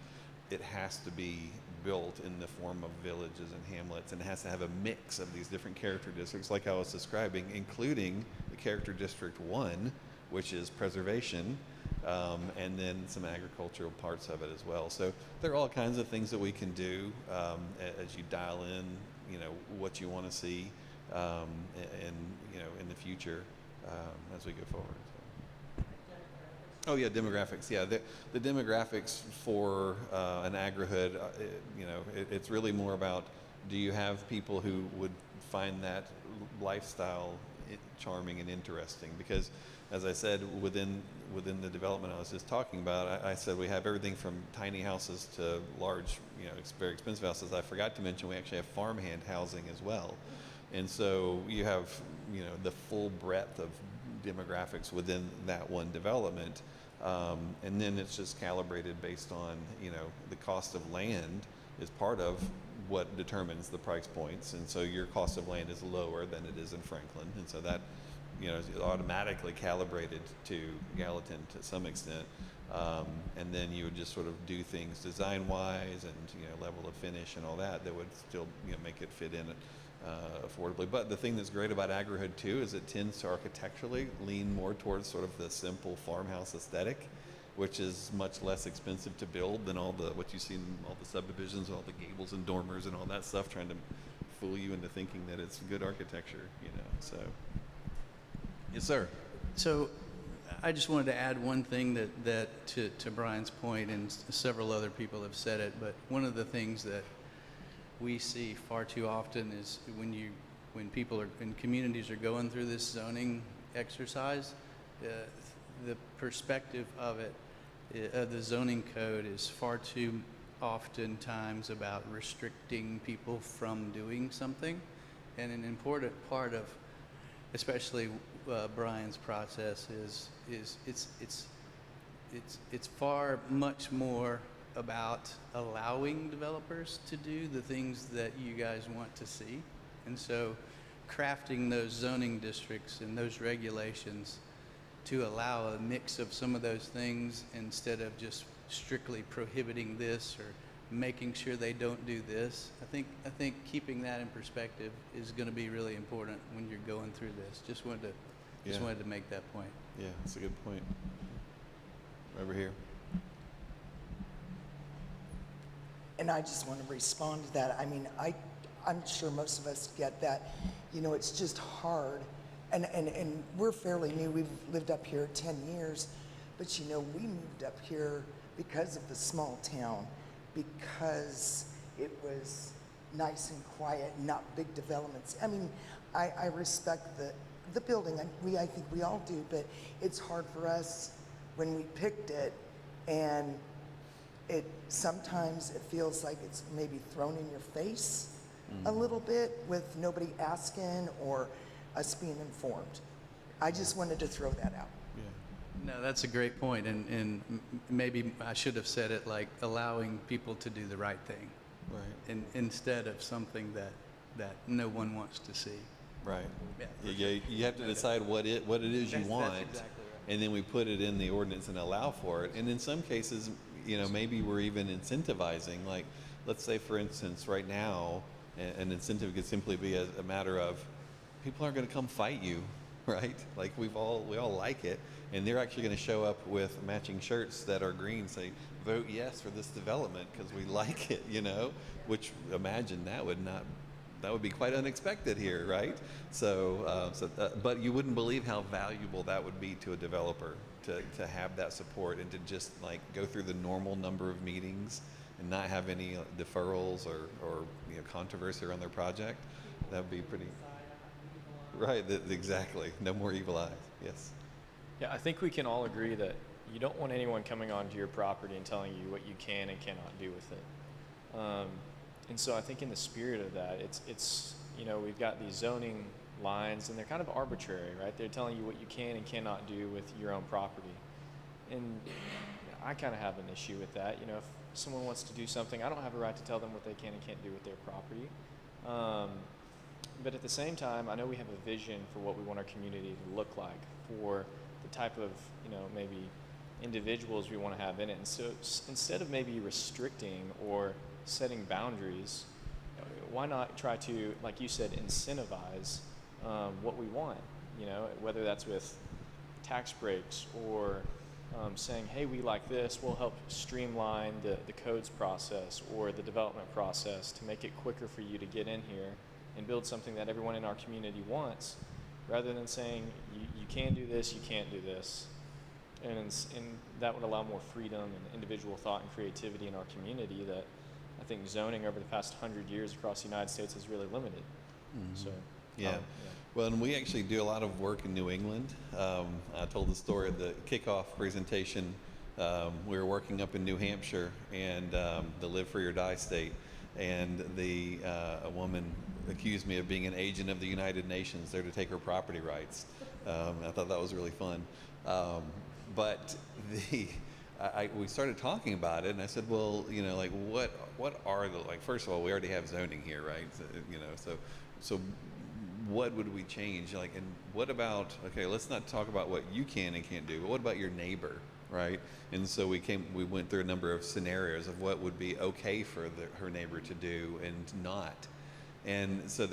it has to be built in the form of villages and hamlets, and it has to have a mix of these different character districts, like I was describing, including the character district 1, which is preservation, and then some agricultural parts of it as well. So there are all kinds of things that we can do as you dial in, what you want to see, and in the future as we go forward. Oh yeah, demographics. Yeah, the demographics for an agrihood, it's really more about, do you have people who would find that lifestyle charming and interesting? Because, as I said, within the development I was just talking about, I said we have everything from tiny houses to large, very expensive houses. I forgot to mention we actually have farmhand housing as well. And so you have, the full breadth of demographics within that one development. And then it's just calibrated based on, the cost of land is part of what determines the price points. And so your cost of land is lower than it is in Franklin. And so that is automatically calibrated to Gallatin to some extent. And then you would just sort of do things design-wise and level of finish and all that would still make it fit in affordably. But the thing that's great about AgriHood too is it tends to architecturally lean more towards sort of the simple farmhouse aesthetic, which is much less expensive to build than what you see in all the subdivisions, all the gables and dormers and all that stuff, trying to fool you into thinking that it's good architecture. So yes, sir. So I just wanted to add one thing that to Brian's point, and several other people have said it, but one of the things that we see far too often is when people in communities are going through this zoning exercise, the perspective of it, the zoning code is far too oftentimes about restricting people from doing something, and an important part of especially Brian's process is it's far much more about allowing developers to do the things that you guys want to see. And so crafting those zoning districts and those regulations to allow a mix of some of those things instead of just strictly prohibiting this or making sure they don't do this. I think keeping that in perspective is going to be really important when you're going through this. Just wanted to make that point. Yeah, that's a good point. Over here. And I just want to respond to that. I mean, I'm sure most of us get that. It's just hard. And we're fairly new. We've lived up here 10 years. But, we moved up here because of the small town, because it was nice and quiet, not big developments. I mean, I respect the building. I think we all do. But it's hard for us when we picked it, and sometimes it feels like it's maybe thrown in your face a little bit with nobody asking or us being informed. I just wanted to throw that out. Yeah. No, that's a great point, and maybe I should have said it like allowing people to do the right thing, Right. instead of something that no one wants to see. Right. Yeah. Yeah, you have to decide what it is you That's want, exactly right. and then we put it in the ordinance and allow for it. And in some cases, maybe we're even incentivizing. Like, let's say, for instance, right now, an incentive could simply be a matter of people aren't going to come fight you, right? Like we all like it, and they're actually going to show up with matching shirts that are green, say vote yes for this development because we like it, Which imagine that would be quite unexpected here, right? But you wouldn't believe how valuable that would be to a developer to have that support and to just like go through the normal number of meetings and not have any deferrals or controversy around their project. That would be pretty. Right, exactly. No more evil eyes. Yes. Yeah, I think we can all agree that you don't want anyone coming onto your property and telling you what you can and cannot do with it. And so I think in the spirit of that, it's we've got these zoning lines and they're kind of arbitrary, right? They're telling you what you can and cannot do with your own property. And I kind of have an issue with that. If someone wants to do something, I don't have a right to tell them what they can and can't do with their property. But at the same time, I know we have a vision for what we want our community to look like, for the type of, maybe individuals we want to have in it. And so instead of maybe restricting or setting boundaries, why not try to, like you said, incentivize what we want, whether that's with tax breaks or saying, hey, we like this, we'll help streamline the codes process or the development process to make it quicker for you to get in here and build something that everyone in our community wants, rather than saying you can do this, you can't do this. And that would allow more freedom and individual thought and creativity in our community that I think zoning over the past 100 years across the United States has really limited. So, Yeah. Well, and we actually do a lot of work in New England. I told the story at the kickoff presentation. We were working up in New Hampshire and the Live Free or Die state, and a woman accused me of being an agent of the United Nations there to take her property rights. I thought that was really fun. But we started talking about it, and I said, well, like what are the, like, first of all, we already have zoning here, right? So what would we change? Like, and what about, okay, let's not talk about what you can and can't do, but what about your neighbor, right? And so we went through a number of scenarios of what would be okay for her neighbor to do and not. And so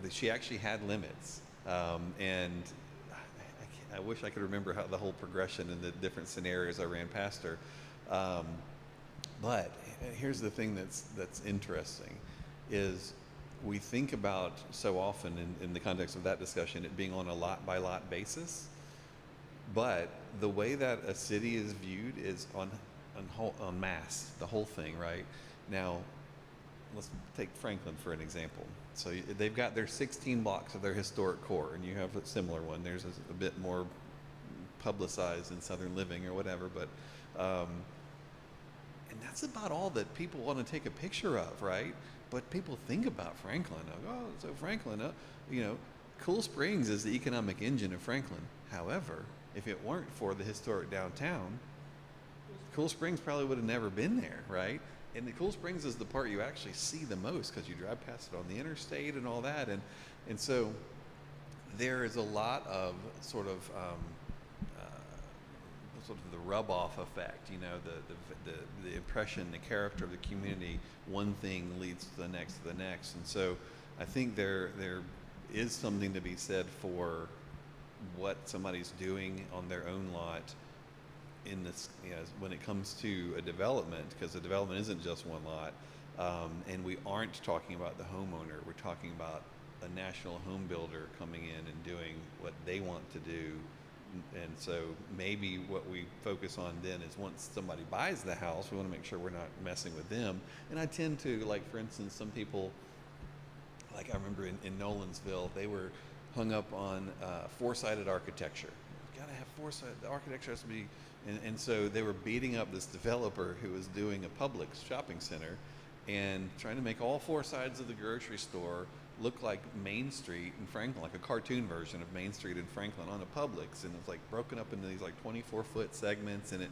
she actually had limits. And I wish I could remember how the whole progression and the different scenarios I ran past her. But here's the thing that's interesting is we think about so often in the context of that discussion it being on a lot by lot basis, but the way that a city is viewed is on mass, the whole thing, right? Now, let's take Franklin for an example. So they've got their 16 blocks of their historic core, and you have a similar one. Theirs is a bit more publicized in Southern Living or whatever, but and that's about all that people want to take a picture of, right? But people think about Franklin. Oh, so Franklin, Cool Springs is the economic engine of Franklin. However, if it weren't for the historic downtown, Cool Springs probably would have never been there, right? And the Cool Springs is the part you actually see the most because you drive past it on the interstate and all that. And so there is a lot of sort of the rub-off effect, the impression, the character of the community, one thing leads to the next, and so I think there is something to be said for what somebody's doing on their own lot in this, when it comes to a development, because a development isn't just one lot, and we aren't talking about the homeowner, we're talking about a national home builder coming in and doing what they want to do. And so maybe what we focus on then is once somebody buys the house, we want to make sure we're not messing with them. And I tend to, like, for instance, some people, like I remember in Nolansville, they were hung up on four-sided architecture. You've got to have four-sided, the architecture has to be, and so they were beating up this developer who was doing a Publix shopping center and trying to make all four sides of the grocery store look like Main Street in Franklin, like a cartoon version of Main Street in Franklin on a Publix, and it was like broken up into these like 24-foot segments, and it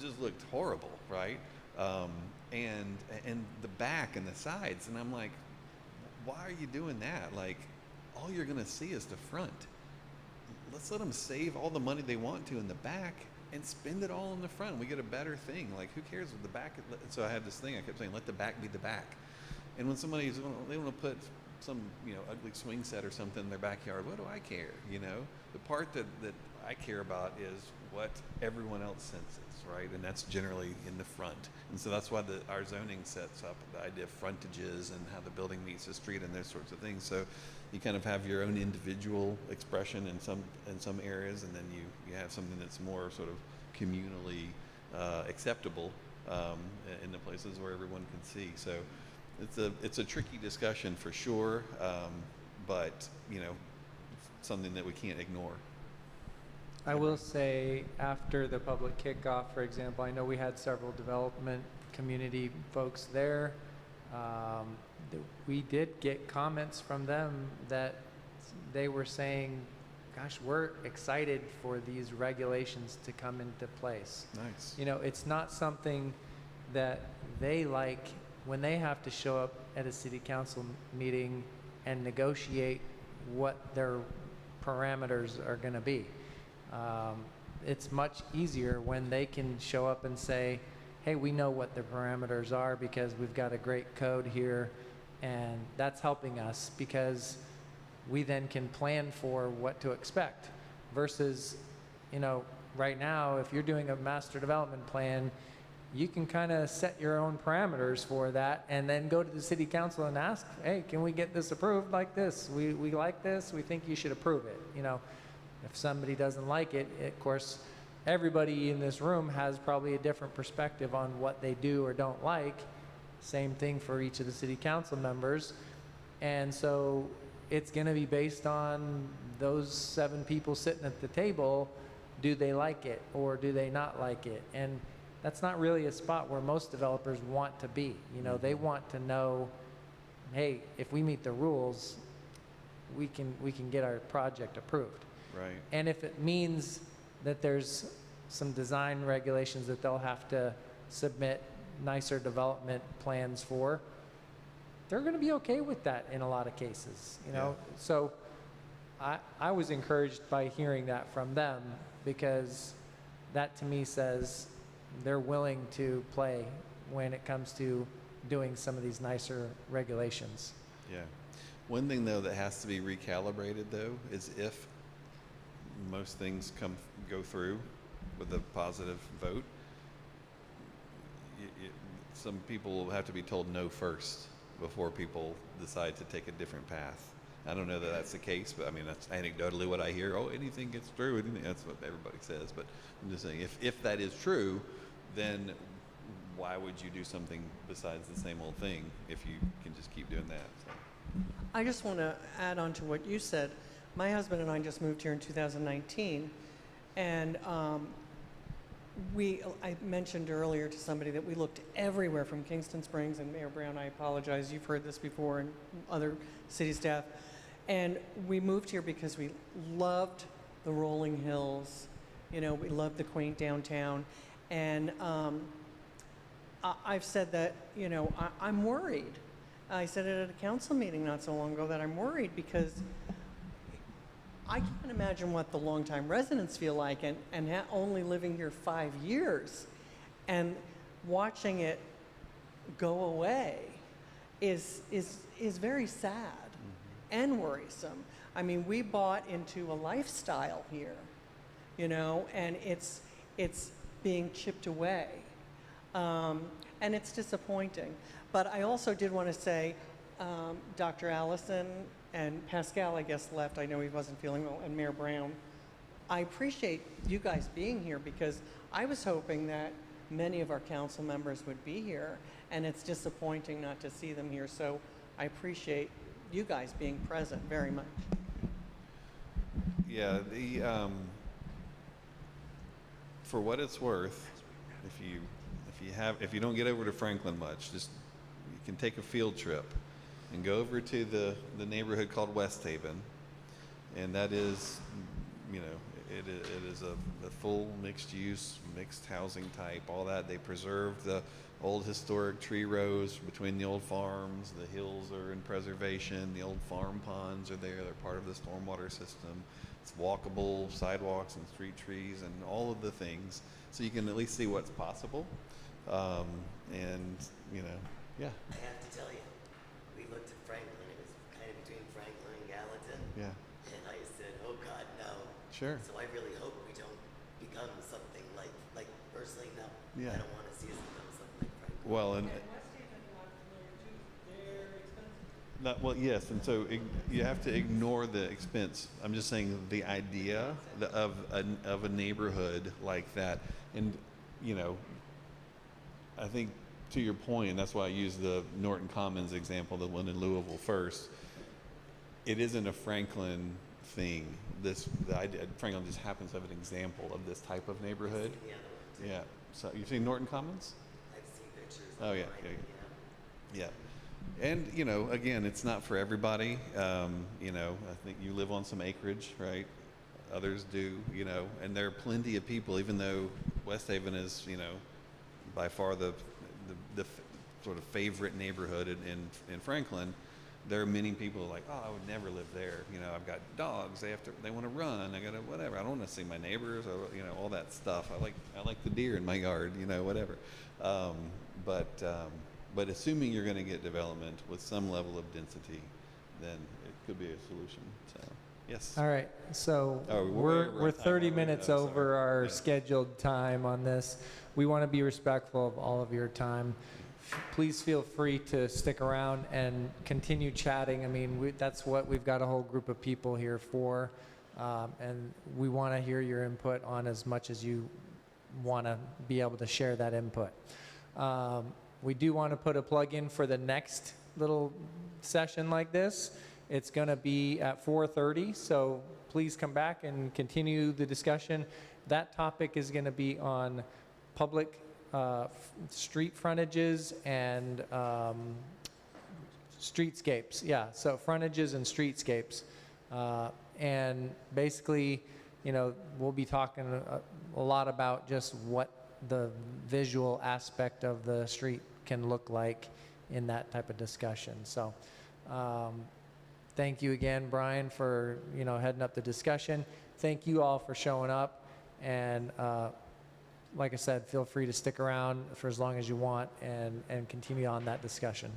just looked horrible, right? And the back and the sides, and I'm like, why are you doing that? Like, all you're gonna see is the front. Let's let them save all the money they want to in the back and spend it all in the front. We get a better thing. Like, who cares what the back? So I had this thing I kept saying, let the back be the back. And when they want to put some ugly swing set or something in their backyard, what do I care? The part that I care about is what everyone else senses, right? And that's generally in the front. And so that's why our zoning sets up the idea of frontages and how the building meets the street and those sorts of things. So you kind of have your own individual expression in some areas, and then you have something that's more sort of communally acceptable in the places where everyone can see. So it's a tricky discussion for sure, but something that we can't ignore. I will say, after the public kickoff, for example, I know we had several development community folks there. We did get comments from them that they were saying, gosh, we're excited for these regulations to come into place. Nice. It's not something that they like when they have to show up at a city council meeting and negotiate what their parameters are going to be. It's much easier when they can show up and say, hey, we know what the parameters are because we've got a great code here, and that's helping us because we then can plan for what to expect. Versus, right now, if you're doing a master development plan, you can kind of set your own parameters for that and then go to the city council and ask, hey, can we get this approved like this? We like this, we think you should approve it. If somebody doesn't like it, of course, everybody in this room has probably a different perspective on what they do or don't like. Same thing for each of the city council members. And so it's going to be based on those 7 people sitting at the table. Do they like it or do they not like it? And that's not really a spot where most developers want to be. They want to know, hey, if we meet the rules, we can get our project approved. Right. And if it means that there's some design regulations that they'll have to submit nicer development plans for, they're going to be okay with that in a lot of cases, you know? So I was encouraged by hearing that from them, because that to me says they're willing to play when it comes to doing some of these nicer regulations. Yeah. One thing though that has to be recalibrated though is if most things go through with a positive vote, some people will have to be told no first before people decide to take a different path. I don't know that that's the case, but I mean, that's anecdotally what I hear. Oh, anything gets through. That's what everybody says. But I'm just saying, if that is true, then why would you do something besides the same old thing if you can just keep doing that? So. I just want to add on to what you said. My husband and I just moved here in 2019, and I mentioned earlier to somebody that we looked everywhere from Kingston Springs, and Mayor Brown, I apologize, you've heard this before, and other city staff. And we moved here because we loved the rolling hills, you know, we loved the quaint downtown. And I've said that, you know, I'm worried. I said it at a council meeting not so long ago that I'm worried because I can't imagine what the longtime residents feel like, and only living here 5 years and watching it go away is very sad and worrisome. I mean, we bought into a lifestyle here, you know, and it's being chipped away, and it's disappointing. But I also did want to say, Dr. Allison and Pascal, I guess, left. I know he wasn't feeling well, and Mayor Brown. I appreciate you guys being here because I was hoping that many of our council members would be here, and it's disappointing not to see them here. So I appreciate you guys being present very much. Yeah, for what it's worth, if you don't get over to Franklin much, just you can take a field trip and go over to the neighborhood called West Haven, and that is, you know, it is a full mixed use, mixed housing type, all that. They preserved the old historic tree rows between the old farms. The hills are in preservation. The old farm ponds are there. They're part of the stormwater system. It's walkable, sidewalks and street trees and all of the things. So you can at least see what's possible. And, you know, yeah. I have to tell you, we looked at Franklin. It was kind of between Franklin and Gallatin. Yeah. And I said, oh God, no. Sure. So I really hope we don't become something like personally, no. Yeah. I don't want to see us become something like Franklin. Well, and West Haven, I'm familiar too. They're expensive. well, yes, and so you have to ignore the expense. I'm just saying the idea of a neighborhood like that, and you know, I think to your point, and that's why I used the Norton Commons example, the one in Louisville first. It isn't a Franklin thing. The idea, Franklin just happens to have an example of this type of neighborhood. The other one, too. Yeah. So you've seen Norton Commons? I've seen pictures. Oh yeah, online, yeah. And you know, again, it's not for everybody. You know, I think you live on some acreage, right? Others do, you know, and there are plenty of people, even though West Haven is, you know, by far the sort of favorite neighborhood in Franklin. There are many people like, oh, I would never live there. You know, I've got dogs. They want to run. I got to whatever. I don't want to see my neighbors. You know, all that stuff. I like the deer in my yard. You know, whatever. But assuming you're going to get development with some level of density, then it could be a solution. So, yes. All right, so Oh, we're 30 time. minutes Oh, over sorry. our Yeah. scheduled time on this. We want to be respectful of all of your time. Please feel free to stick around and continue chatting. I mean, that's what we've got a whole group of people here for, and we want to hear your input on as much as you want to be able to share that input. We do want to put a plug in for the next little session like this. It's going to be at 4:30, so please come back and continue the discussion. That topic is going to be on public street frontages and streetscapes. Yeah, so frontages and streetscapes. And basically, you know, we'll be talking a lot about just what the visual aspect of the street can look like in that type of discussion. So thank you again, Brian, for heading up the discussion. Thank you all for showing up, and like I said, feel free to stick around for as long as you want and continue on that discussion.